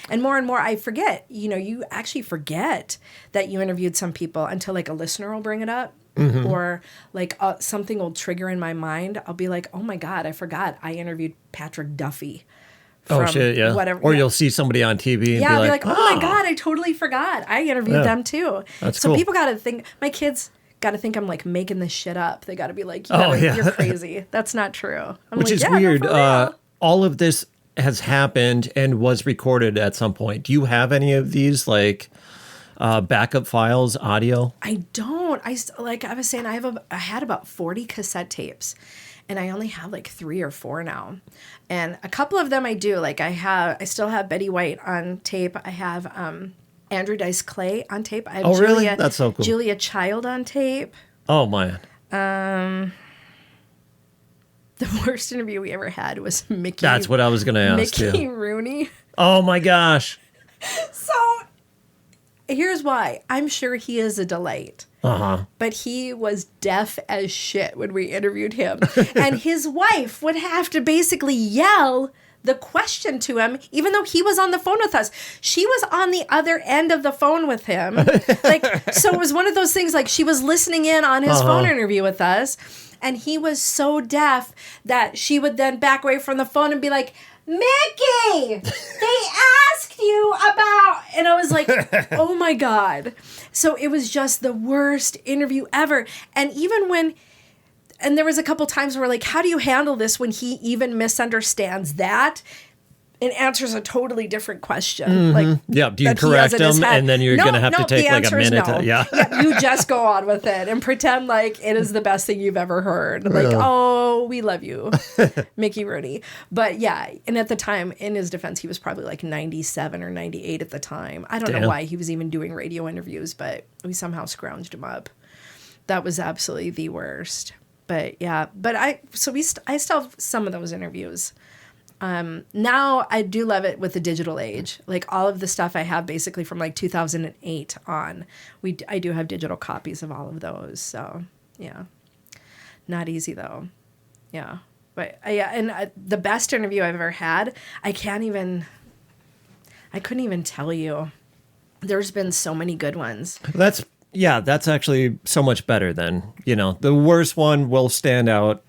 A: And more I forget, you actually forget that you interviewed some people until like a listener will bring it up. Or like something will trigger in my mind. I'll be like, "Oh my God, I forgot I interviewed Patrick Duffy."
B: Oh shit, yeah.
A: Whatever.
B: Or you'll see somebody on TV and
A: I'll
B: be like,
A: "Oh my God, I totally forgot. I interviewed them too."
B: That's
A: so
B: cool.
A: People got to think, my kids got to think I'm like making this shit up. They got to be like, "You're crazy. That's not true."
B: Which is weird. No, all of this has happened and was recorded at some point. Do you have any of these like backup files, audio?
A: I don't. Like I was saying, I had about 40 cassette tapes, and I only have like 3 or 4 now. And a couple of them I do. Like I still have Betty White on tape. I have Andrew Dice Clay on tape. I have
B: really? That's so cool.
A: Julia Child on tape.
B: Oh man.
A: The worst interview we ever had was Mickey.
B: That's what I was going to ask
A: Mickey
B: you.
A: Rooney.
B: Oh my gosh.
A: So here's why. I'm sure he is a delight. But he was deaf as shit when we interviewed him. And his wife would have to basically yell the question to him, even though he was on the phone with us. She was on the other end of the phone with him. So it was one of those things, like she was listening in on his phone interview with us. And he was so deaf that she would then back away from the phone and be like, "Mickey, they asked you about," and I was like, "Oh my God." So it was just the worst interview ever. And even and there was a couple times where like, how do you handle this when he even misunderstands that? and answers a totally different question. Like,
B: yeah, do you correct them, and then you're going to have to take like a minute?
A: No. Yeah, you just go on with it and pretend like it is the best thing you've ever heard. Like, oh, we love you, Mickey Rooney. But yeah, and at the time, in his defense, he was probably like 97 or 98 at the time. I don't know why he was even doing radio interviews, but we somehow scrounged him up. That was absolutely the worst. But yeah, I still have some of those interviews. Now I do love it with the digital age. Like all of the stuff I have basically from like 2008 on, I do have digital copies of all of those. So yeah, not easy though. Yeah. But the best interview I've ever had, I couldn't even tell you. There's been so many good ones.
B: That's actually so much better than, the worst one will stand out.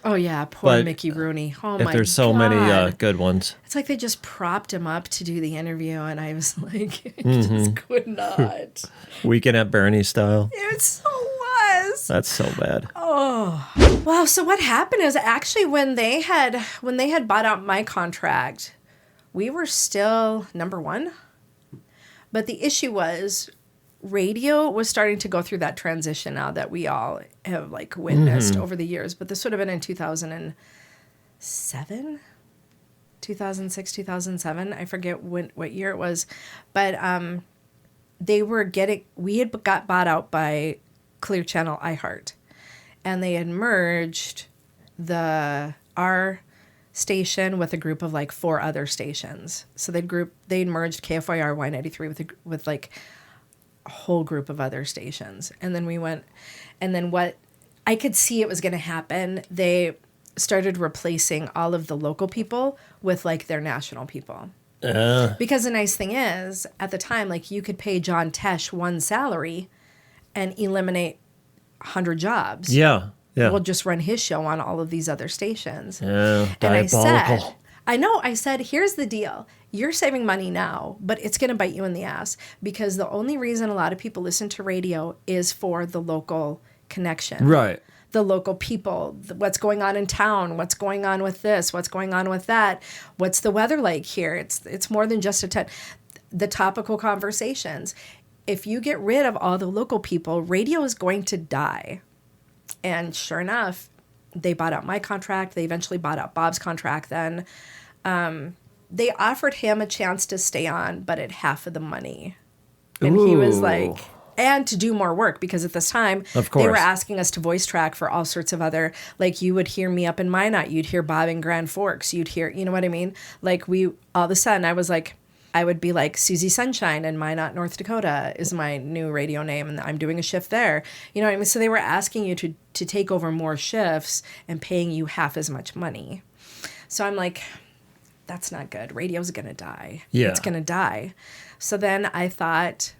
A: Oh, yeah. Poor Mickey Rooney. Oh, my God.
B: If there's so many good ones.
A: It's like they just propped him up to do the interview, and I was like, I just could not.
B: Weekend at Bernie style.
A: It so was.
B: That's so bad.
A: Oh. Well, so what happened is actually when they had bought out my contract, we were still number one. But the issue was radio was starting to go through that transition now that we all have like witnessed over the years. But this would have been in 2007, 2006, 2007. I forget what year it was. But we had got bought out by Clear Channel iHeart. And they had merged our station with a group of like 4 other stations. So they'd merged KFYR Y93 with like a whole group of other stations. And then what I could see it was going to happen, they started replacing all of the local people with like their national people. Because the nice thing is, at the time, like you could pay John Tesh one salary and eliminate 100 jobs. Yeah. We'll just run his show on all of these other stations.
B: Yeah, diabolical.
A: I said, here's the deal. You're saving money now, but it's going to bite you in the ass because the only reason a lot of people listen to radio is for the local connection. Right. The local people, what's going on in town, what's going on with this, what's going on with that, what's the weather like here. It's more than just the topical conversations. If you get rid of all the local people, radio is going to die. And sure enough, they bought out my contract. They eventually bought out Bob's contract then. They offered him a chance to stay on, but at half of the money. And he was like, and to do more work, because at this time, they were asking us to voice track for all sorts of other, like you would hear me up in Minot, you'd hear Bob in Grand Forks, you'd hear, you know what I mean? Like all of a sudden, I would be like Susie Sunshine in Minot, North Dakota is my new radio name, and I'm doing a shift there. You know what I mean? So they were asking you to take over more shifts and paying you half as much money. So I'm like, that's not good. Radio's going to die. Yeah. It's going to die. So then I thought,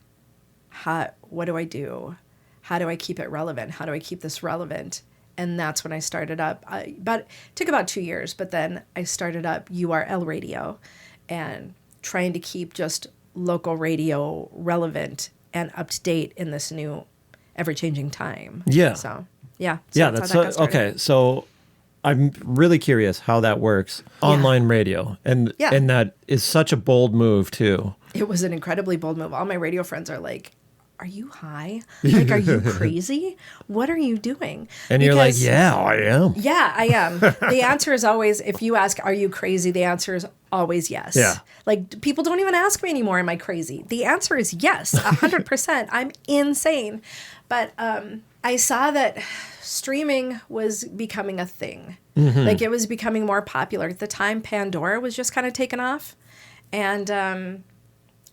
A: what do I do? How do I keep it relevant? How do I keep this relevant? And that's when I started up. It took about 2 years, but then I started up URL Radio and trying to keep just local radio relevant and up to date in this new ever-changing time. Yeah. So, yeah. So
B: that's okay. So I'm really curious how that works. Online radio. And that is such a bold move, too.
A: It was an incredibly bold move. All my radio friends are like, are you high? Like, are you crazy? What are you doing?
B: And you're like, yeah, I am.
A: Yeah, I am. The answer is always, if you ask, are you crazy? The answer is always yes. Yeah. Like, people don't even ask me anymore, am I crazy? The answer is yes, 100%. I'm insane. But I saw that streaming was becoming a thing. Mm-hmm. Like, it was becoming more popular. At the time, Pandora was just kind of taken off. And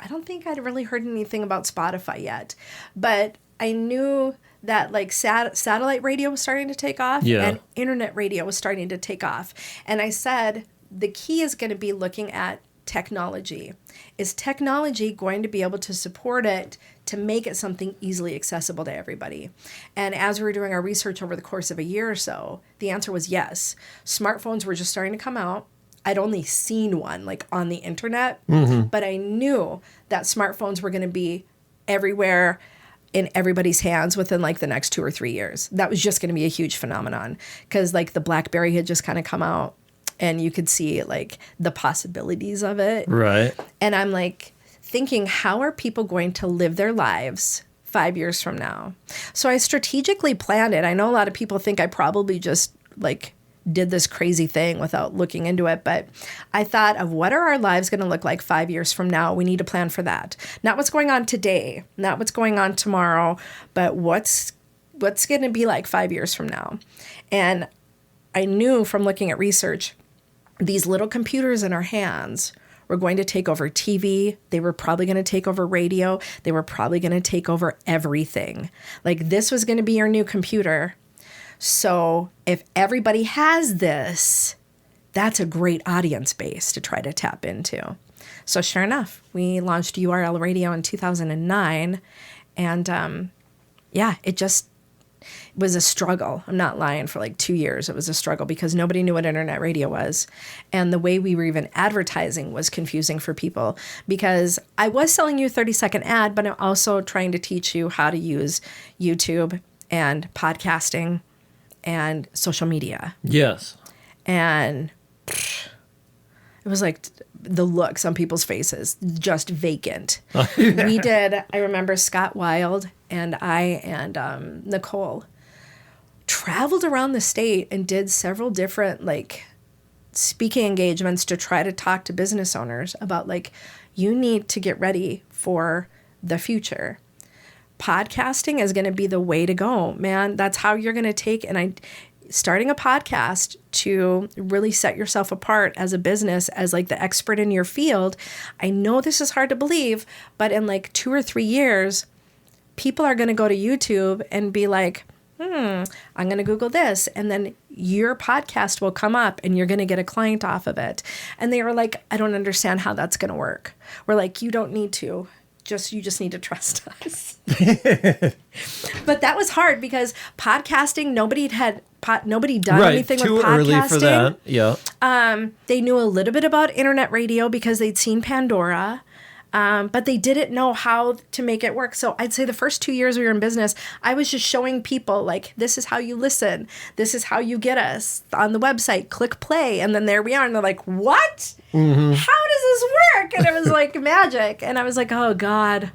A: I don't think I'd really heard anything about Spotify yet, but I knew that like satellite radio was starting to take off and internet radio was starting to take off. And I said, the key is going to be looking at technology. Is technology going to be able to support it to make it something easily accessible to everybody? And as we were doing our research over the course of a year or so, the answer was yes. Smartphones were just starting to come out. I'd only seen one like on the internet, but I knew that smartphones were going to be everywhere in everybody's hands within like the next 2 or 3 years. That was just going to be a huge phenomenon because like the BlackBerry had just kind of come out. and you could see like the possibilities of it.
B: Right.
A: And I'm like thinking, how are people going to live their lives 5 years from now? So I strategically planned it. I know a lot of people think I probably just like did this crazy thing without looking into it, but I thought of what are our lives going to look like 5 years from now? We need to plan for that. Not what's going on today, not what's going on tomorrow, but what's going to be like 5 years from now. And I knew from looking at research, these little computers in our hands were going to take over TV. They were probably going to take over radio. They were probably going to take over everything. Like this was going to be your new computer. So if everybody has this, that's a great audience base to try to tap into. So sure enough, we launched URL Radio in 2009. And it was a struggle. I'm not lying. For like 2 years, it was a struggle because nobody knew what internet radio was. And the way we were even advertising was confusing for people because I was selling you a 30-second ad, but I'm also trying to teach you how to use YouTube and podcasting and social media.
B: Yes.
A: And it was like the looks on people's faces, just vacant. I remember Scott Wild and I and Nicole traveled around the state and did several different like speaking engagements to try to talk to business owners about like, you need to get ready for the future. Podcasting is going to be the way to go, man. That's how you're going to take, starting a podcast to really set yourself apart as a business, as like the expert in your field. I know this is hard to believe, but in like 2 or 3 years, people are going to go to YouTube and be like, I'm going to Google this. And then your podcast will come up and you're going to get a client off of it. And they were like, I don't understand how that's going to work. We're like, you don't need to. You just need to trust us. But that was hard because podcasting, nobody done anything with podcasting. Too early for that.
B: Yeah.
A: They knew a little bit about internet radio because they'd seen Pandora. But they didn't know how to make it work. So I'd say the first 2 years we were in business, I was just showing people like, this is how you listen. This is how you get us on the website. Click play. And then there we are. And they're like, what? Mm-hmm. How does this work? And it was like magic. And I was like, oh God,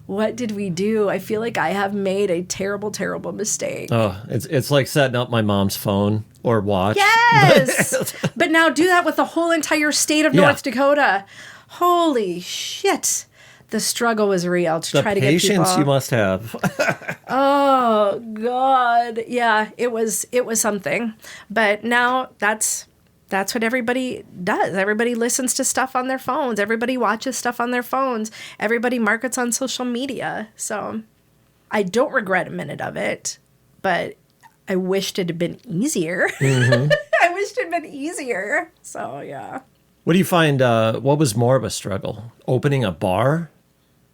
A: what did we do? I feel like I have made a terrible, terrible mistake.
B: Oh, it's like setting up my mom's phone or watch.
A: Yes. But now do that with the whole entire state of North Dakota. Holy shit. The struggle was real to try to get people. The patience
B: you must have.
A: Oh, God. Yeah, it was something. But now that's what everybody does. Everybody listens to stuff on their phones. Everybody watches stuff on their phones. Everybody markets on social media. So I don't regret a minute of it, but I wished it had been easier. Mm-hmm. I wished it had been easier. So, yeah.
B: What do you find, what was more of a struggle? Opening a bar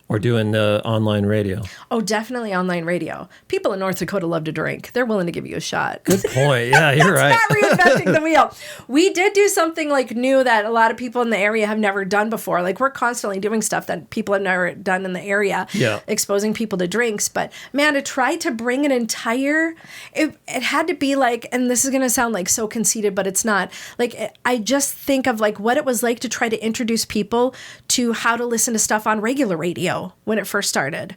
B: or doing the online radio?
A: Oh, definitely online radio. People in North Dakota love to drink. They're willing to give you a shot.
B: Good point. Yeah, you're right.
A: Not reinventing the wheel. We did do something like new that a lot of people in the area have never done before. Like we're constantly doing stuff that people have never done in the area, exposing people to drinks. But man, to try to bring an entire, it had to be like, and this is going to sound like so conceited, but it's not. Like I just think of like what it was like to try to introduce people to how to listen to stuff on regular radio when it first started.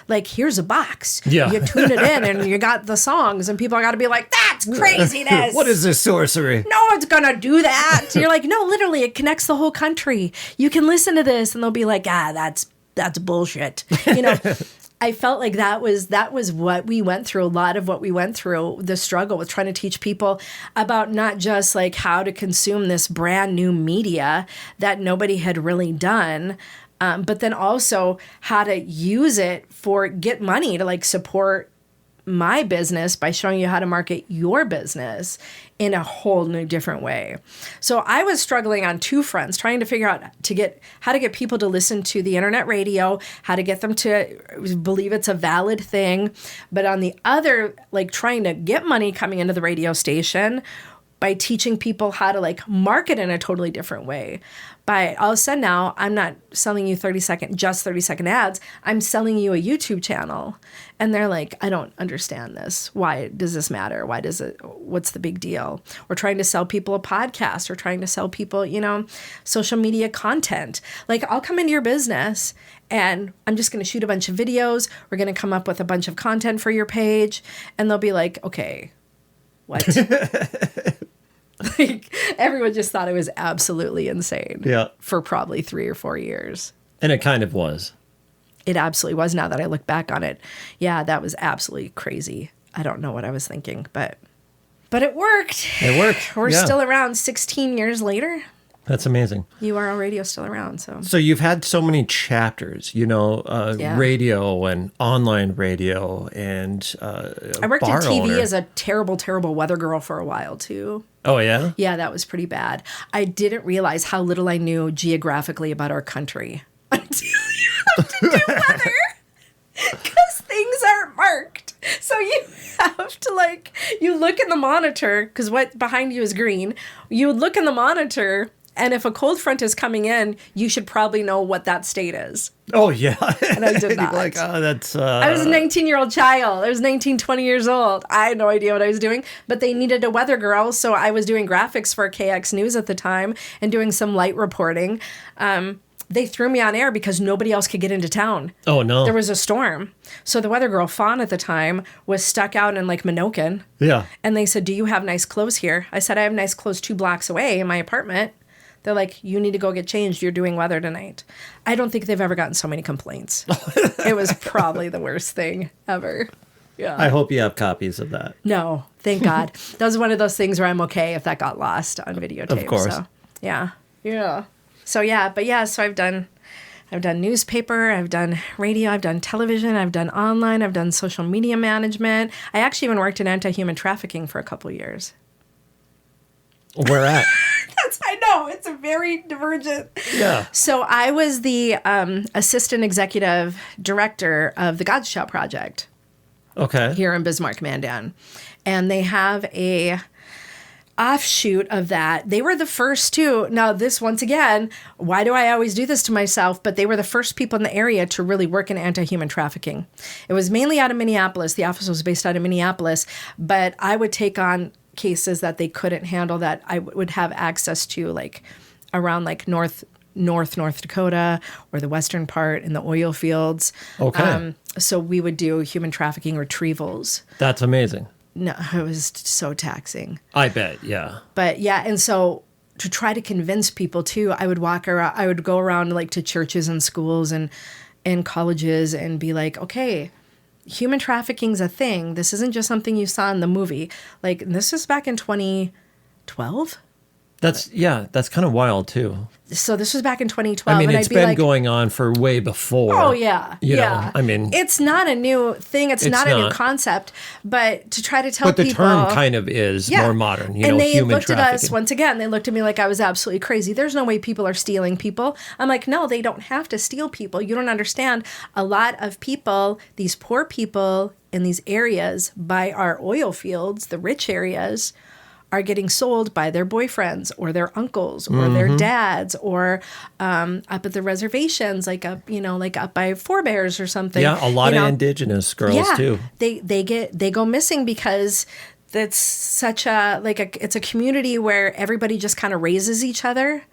A: Like, here's a box. Yeah. You tune it in and you got the songs and people got to be like, that's craziness.
B: What is this sorcery?
A: No one's going to do that. You're like, no, literally, it connects the whole country. You can listen to this and they'll be like, that's bullshit. You know, I felt like that was what we went through. A lot of what we went through, the struggle with trying to teach people about not just like how to consume this brand new media that nobody had really done, but then also how to use it get money to like support my business by showing you how to market your business in a whole new different way. So I was struggling on two fronts, trying to figure out how to get people to listen to the internet radio, how to get them to believe it's a valid thing. But on the other, like trying to get money coming into the radio station, by teaching people how to like market in a totally different way. By all of a sudden now, I'm not selling you 30-second ads. I'm selling you a YouTube channel. And they're like, I don't understand this. Why does this matter? What's the big deal? We're trying to sell people a podcast. We're trying to sell people, social media content. Like, I'll come into your business and I'm just going to shoot a bunch of videos. We're going to come up with a bunch of content for your page. And they'll be like, okay, what? Like, everyone just thought it was absolutely insane.
B: Yeah.
A: For probably 3 or 4 years.
B: And it kind of was.
A: It absolutely was. Now that I look back on it, yeah, that was absolutely crazy. I don't know what I was thinking, but it worked.
B: It worked.
A: We're still around 16 years later.
B: That's amazing.
A: URL Radio still around. So
B: you've had so many chapters, radio and online radio, and
A: I worked in TV as a terrible, terrible weather girl for a while too.
B: Oh yeah?
A: Yeah, that was pretty bad. I didn't realize how little I knew geographically about our country until you have to do weather, because things aren't marked. So you have to you look in the monitor, because what behind you is green. You would look in the monitor. And if a cold front is coming in, you should probably know what that state is.
B: Oh, yeah.
A: And I did not.
B: That's...
A: I was a 19-year-old child. I was 19, 20 years old. I had no idea what I was doing. But they needed a weather girl, so I was doing graphics for KX News at the time and doing some light reporting. They threw me on air because nobody else could get into town.
B: Oh, no.
A: There was a storm. So the weather girl, Fawn, at the time, was stuck out in, Minokan.
B: Yeah.
A: And they said, do you have nice clothes here? I said, I have nice clothes 2 blocks away in my apartment. They're like, you need to go get changed. You're doing weather tonight. I don't think they've ever gotten so many complaints. It was probably the worst thing ever. Yeah.
B: I hope you have copies of that.
A: No, thank God. That was one of those things where I'm okay if that got lost on videotape.
B: Of course.
A: So, yeah. Yeah. So, so I've done newspaper, I've done radio, I've done television, I've done online, I've done social media management. I actually even worked in anti-human trafficking for a couple of years.
B: Where at?
A: I know, it's a very divergent.
B: Yeah.
A: So I was the assistant executive director of the God's Child Project.
B: Okay.
A: Here in Bismarck, Mandan. And they have a offshoot of that. They were the first to, now this once again, why do I always do this to myself? But they were the first people in the area to really work in anti-human trafficking. It was mainly out of Minneapolis. The office was based out of Minneapolis, but I would take on cases that they couldn't handle that I would have access to, around North Dakota or the western part in the oil fields.
B: Okay.
A: So we would do human trafficking retrievals.
B: That's amazing.
A: No, it was so taxing.
B: I bet, yeah.
A: But yeah, and so to try to convince people too, I would go around to churches and schools and colleges and be like, okay, human trafficking's a thing. This isn't just something you saw in the movie. This is back in 2012.
B: That's kind of wild too.
A: So this was back in 2012.
B: I mean,
A: and
B: it's been going on for way before.
A: Oh, yeah.
B: You know, I mean,
A: it's not a new thing. It's not a new concept. But to try to tell people.
B: But the term kind of is more modern,
A: and they
B: human
A: looked
B: trafficking.
A: at us, once again, they looked at me like I was absolutely crazy. There's no way people are stealing people. I'm like, no, they don't have to steal people. You don't understand. A lot of people, these poor people in these areas by our oil fields, the rich areas, are getting sold by their boyfriends or their uncles or their dads or up at the reservations, up by Forebears or something.
B: Yeah, a lot of indigenous girls too.
A: They go missing because that's such it's a community where everybody just kind of raises each other.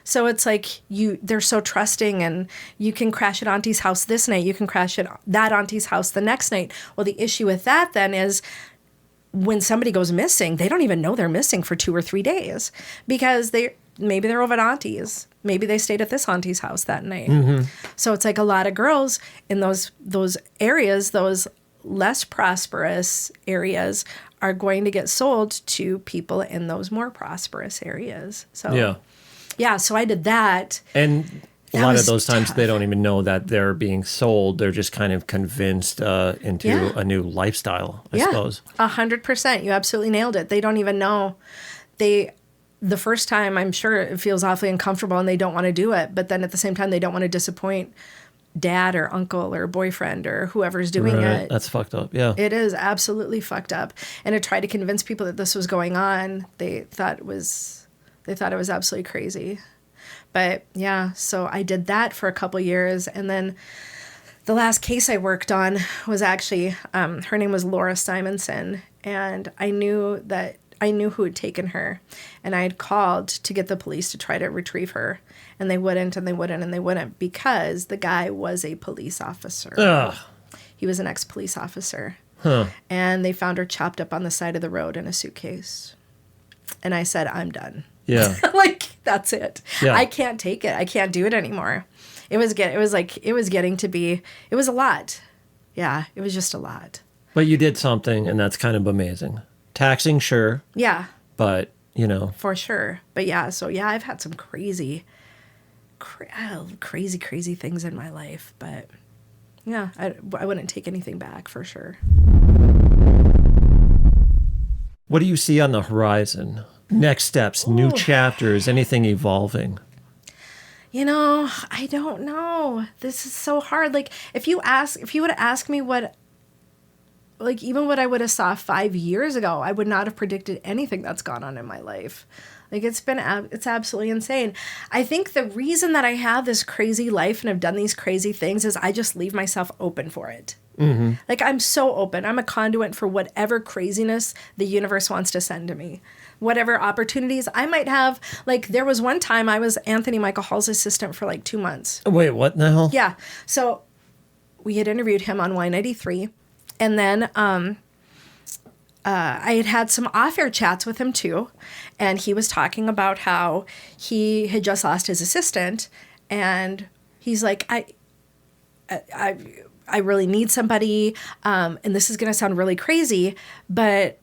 A: So it's they're so trusting, and you can crash at auntie's house this night. You can crash at that auntie's house the next night. Well, the issue with that then is, when somebody goes missing, they don't even know they're missing for 2 or 3 days because maybe they're over at auntie's. Maybe they stayed at this auntie's house that night. Mm-hmm. So it's a lot of girls in those areas, those less prosperous areas, are going to get sold to people in those more prosperous areas. So so I did that.
B: And a lot of those times they don't even know that they're being sold. They're just kind of convinced into a new lifestyle, I suppose.
A: 100%. You absolutely nailed it. They don't even know. The first time, I'm sure it feels awfully uncomfortable and they don't want to do it. But then at the same time, they don't want to disappoint dad or uncle or boyfriend or whoever's doing it.
B: That's fucked up. Yeah.
A: It is absolutely fucked up. And to try to convince people that this was going on, they thought it was absolutely crazy. But yeah, so I did that for a couple years. And then the last case I worked on was actually, her name was Laura Simonson. And I knew who had taken her. And I had called to get the police to try to retrieve her. And they wouldn't, and they wouldn't, and they wouldn't, because the guy was a police officer.
B: Ugh.
A: He was an ex-police officer.
B: Huh.
A: And they found her chopped up on the side of the road in a suitcase. And I said, I'm done.
B: Yeah.
A: Like, that's it.
B: Yeah.
A: I can't take it. I can't do it anymore. It was getting to be, it was a lot. Yeah, it was just a lot.
B: But you did something, and that's kind of amazing. Taxing, sure.
A: Yeah.
B: But, you know.
A: For sure. But yeah, so yeah, I've had some crazy things in my life. But yeah, I wouldn't take anything back for sure.
B: What do you see on the horizon? Next steps, new chapters, anything evolving?
A: You know, I don't know. This is so hard. Like, if you would have asked me what, like, even what I would have saw 5 years ago, I would not have predicted anything that's gone on in my life. Like, it's absolutely insane. I think the reason that I have this crazy life and have done these crazy things is I just leave myself open for it. Mm-hmm. Like, I'm so open. I'm a conduit for whatever craziness the universe wants to send to me. Whatever opportunities I might have. Like, there was one time I was Anthony Michael Hall's assistant for like 2 months.
B: Wait, what the hell?
A: Yeah. So we had interviewed him on Y93. And then I had some off-air chats with him too. And he was talking about how he had just lost his assistant. And he's like, I really need somebody. And this is going to sound really crazy, but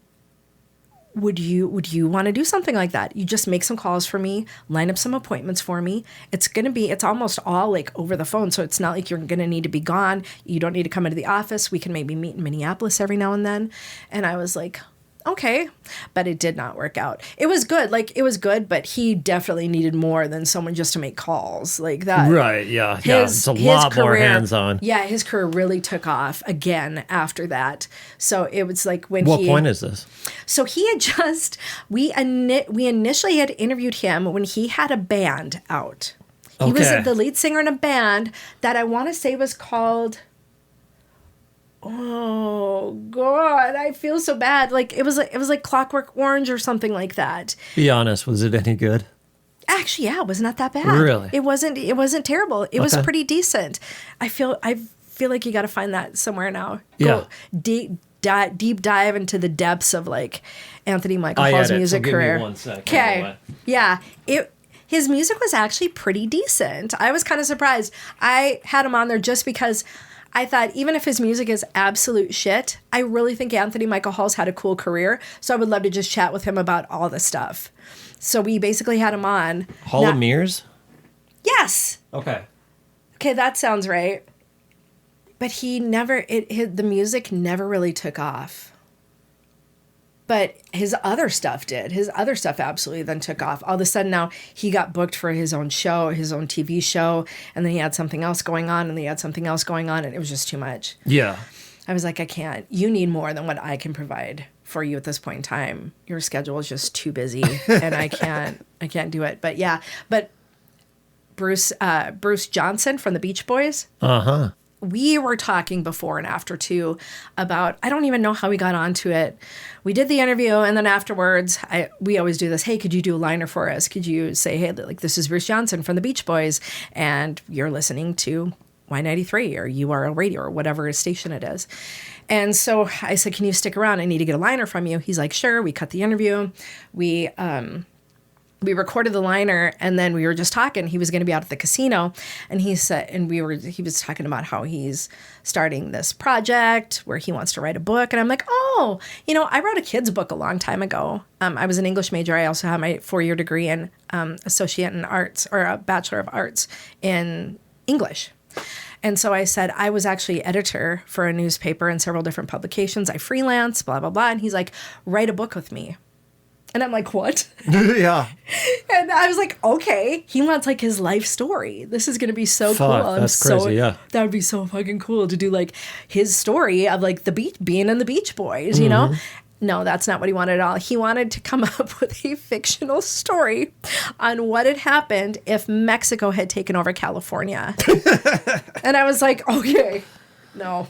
A: would you want to do something like that? You just make some calls for me, line up some appointments for me. It's almost all like over the phone. So it's not like you're going to need to be gone. You don't need to come into the office. We can maybe meet in Minneapolis every now and then. And I was like, okay, but it did not work out. It was good. Like, it was good, but he definitely needed more than someone just to make calls like that.
B: Right. Yeah. It's a lot more hands-on.
A: Yeah. His career really took off again after that. So it was like when
B: What point is this?
A: So he had we initially had interviewed him when he had a band out. He was the lead singer in a band that I want to say was called, oh God, I feel so bad. Like it was like Clockwork Orange or something like that.
B: Be honest, was it any good?
A: Actually, yeah, it was not that bad.
B: Really?
A: It wasn't terrible. It was pretty decent. I feel like you got to find that somewhere now.
B: Yeah.
A: Go deep dive into the depths of like Anthony Michael Hall's music career.
B: Give me 1 second.
A: Okay. Yeah. His music was actually pretty decent. I was kind of surprised. I had him on there just because I thought even if his music is absolute shit, I really think Anthony Michael Hall's had a cool career. So I would love to just chat with him about all the stuff. So we basically had him on.
B: Hall of Mirrors?
A: Yes.
B: Okay,
A: that sounds right. But the music never really took off. But his other stuff did. His other stuff absolutely then took off. All of a sudden now he got booked for his own show, his own TV show, and then he had something else going on, and he had something else going on, and it was just too much.
B: Yeah.
A: I was like, I can't. You need more than what I can provide for you at this point in time. Your schedule is just too busy, and I can't do it. But yeah, Bruce Johnson from the Beach Boys.
B: Uh-huh.
A: We were talking before and after too about, I don't even know how we got onto it. We did the interview, and then afterwards, we always do this. Hey, could you do a liner for us? Could you say, hey, like, this is Bruce Johnson from the Beach Boys, and you're listening to Y93 or URL Radio or whatever station it is. And so I said, can you stick around? I need to get a liner from you. He's like, sure. We cut the interview. We recorded the liner, and then we were just talking. He was going to be out at the casino, and he was talking about how he's starting this project where he wants to write a book. And I'm like, oh, I wrote a kid's book a long time ago. I was an English major. I also have my 4-year degree in associate in arts, or a Bachelor of Arts in English. And so I said, I was actually editor for a newspaper and several different publications. I freelance, blah, blah, blah. And he's like, write a book with me. And I'm like, what?
B: Yeah.
A: And I was like, okay. He wants like his life story. This is going to be so cool.
B: That's crazy, yeah.
A: That would be so fucking cool to do like his story of like the beach, being in the Beach Boys, you know? No, that's not what he wanted at all. He wanted to come up with a fictional story on what had happened if Mexico had taken over California. And I was like, okay, no.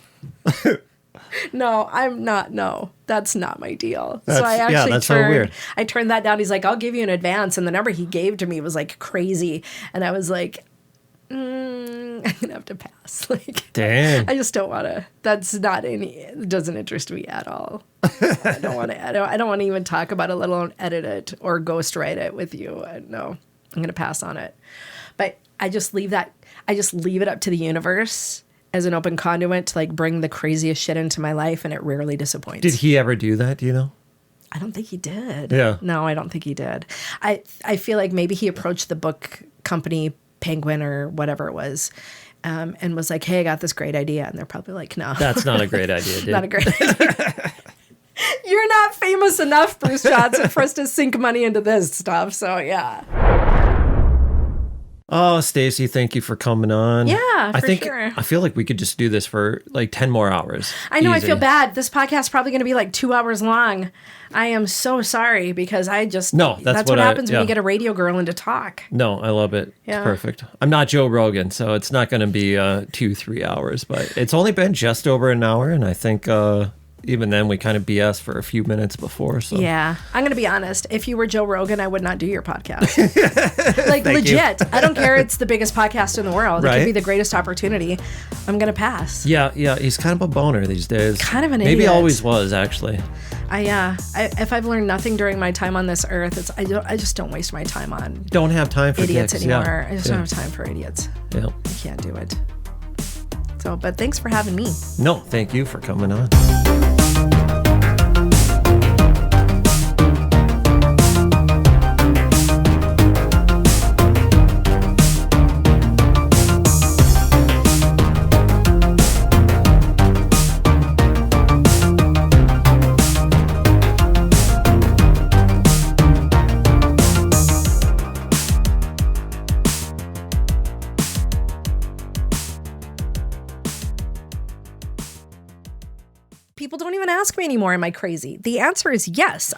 A: No, I'm not. No, that's not my deal. So I actually
B: that's so weird.
A: I turned that down. He's like, I'll give you an advance. And the number he gave to me was like crazy. And I was like, I'm going to have to pass. Like,
B: damn.
A: I just don't want to. That's not it doesn't interest me at all. I don't want to. I don't want to even talk about it, let alone edit it or ghostwrite it with you. No, I'm going to pass on it. But I just leave it up to the universe as an open conduit to like bring the craziest shit into my life, and it rarely disappoints.
B: Did he ever do that? Do you know?
A: I don't think he did.
B: Yeah.
A: No, I don't think he did. I feel like maybe he approached the book company, Penguin or whatever it was, and was like, hey, I got this great idea. And they're probably like, no.
B: That's not a great idea, dude.
A: Not a great idea. You're not famous enough, Bruce Johnson, for us to sink money into this stuff. So, yeah.
B: Oh, Stacy, thank you for coming on.
A: Yeah,
B: sure. I feel like we could just do this for like 10 more hours.
A: I know,
B: Easy.
A: I feel bad. This podcast is probably going to be like 2 hours long. I am so sorry because I just...
B: No, that's what
A: happens when you get a radio girl in to talk.
B: No, I love it.
A: Yeah.
B: It's perfect. I'm not Joe Rogan, so it's not going to be 2-3 hours, but it's only been just over an hour, and I think... even then, we kind of BS for a few minutes before. So
A: yeah, I'm going to be honest. If you were Joe Rogan, I would not do your podcast. Like, legit. I don't care. It's the biggest podcast in the world. Right? It could be the greatest opportunity. I'm going to pass.
B: Yeah. He's kind of a boner these days.
A: Kind of an
B: idiot.
A: Maybe
B: always was, actually.
A: If I've learned nothing during my time on this earth, it's I just don't waste my time on
B: don't have time for
A: idiots
B: dicks.
A: anymore.
B: Yeah.
A: I just don't have time for idiots.
B: Yeah.
A: I can't do it. So, but thanks for having me.
B: No, thank you for coming on.
A: People don't even ask me anymore, am I crazy? The answer is yes.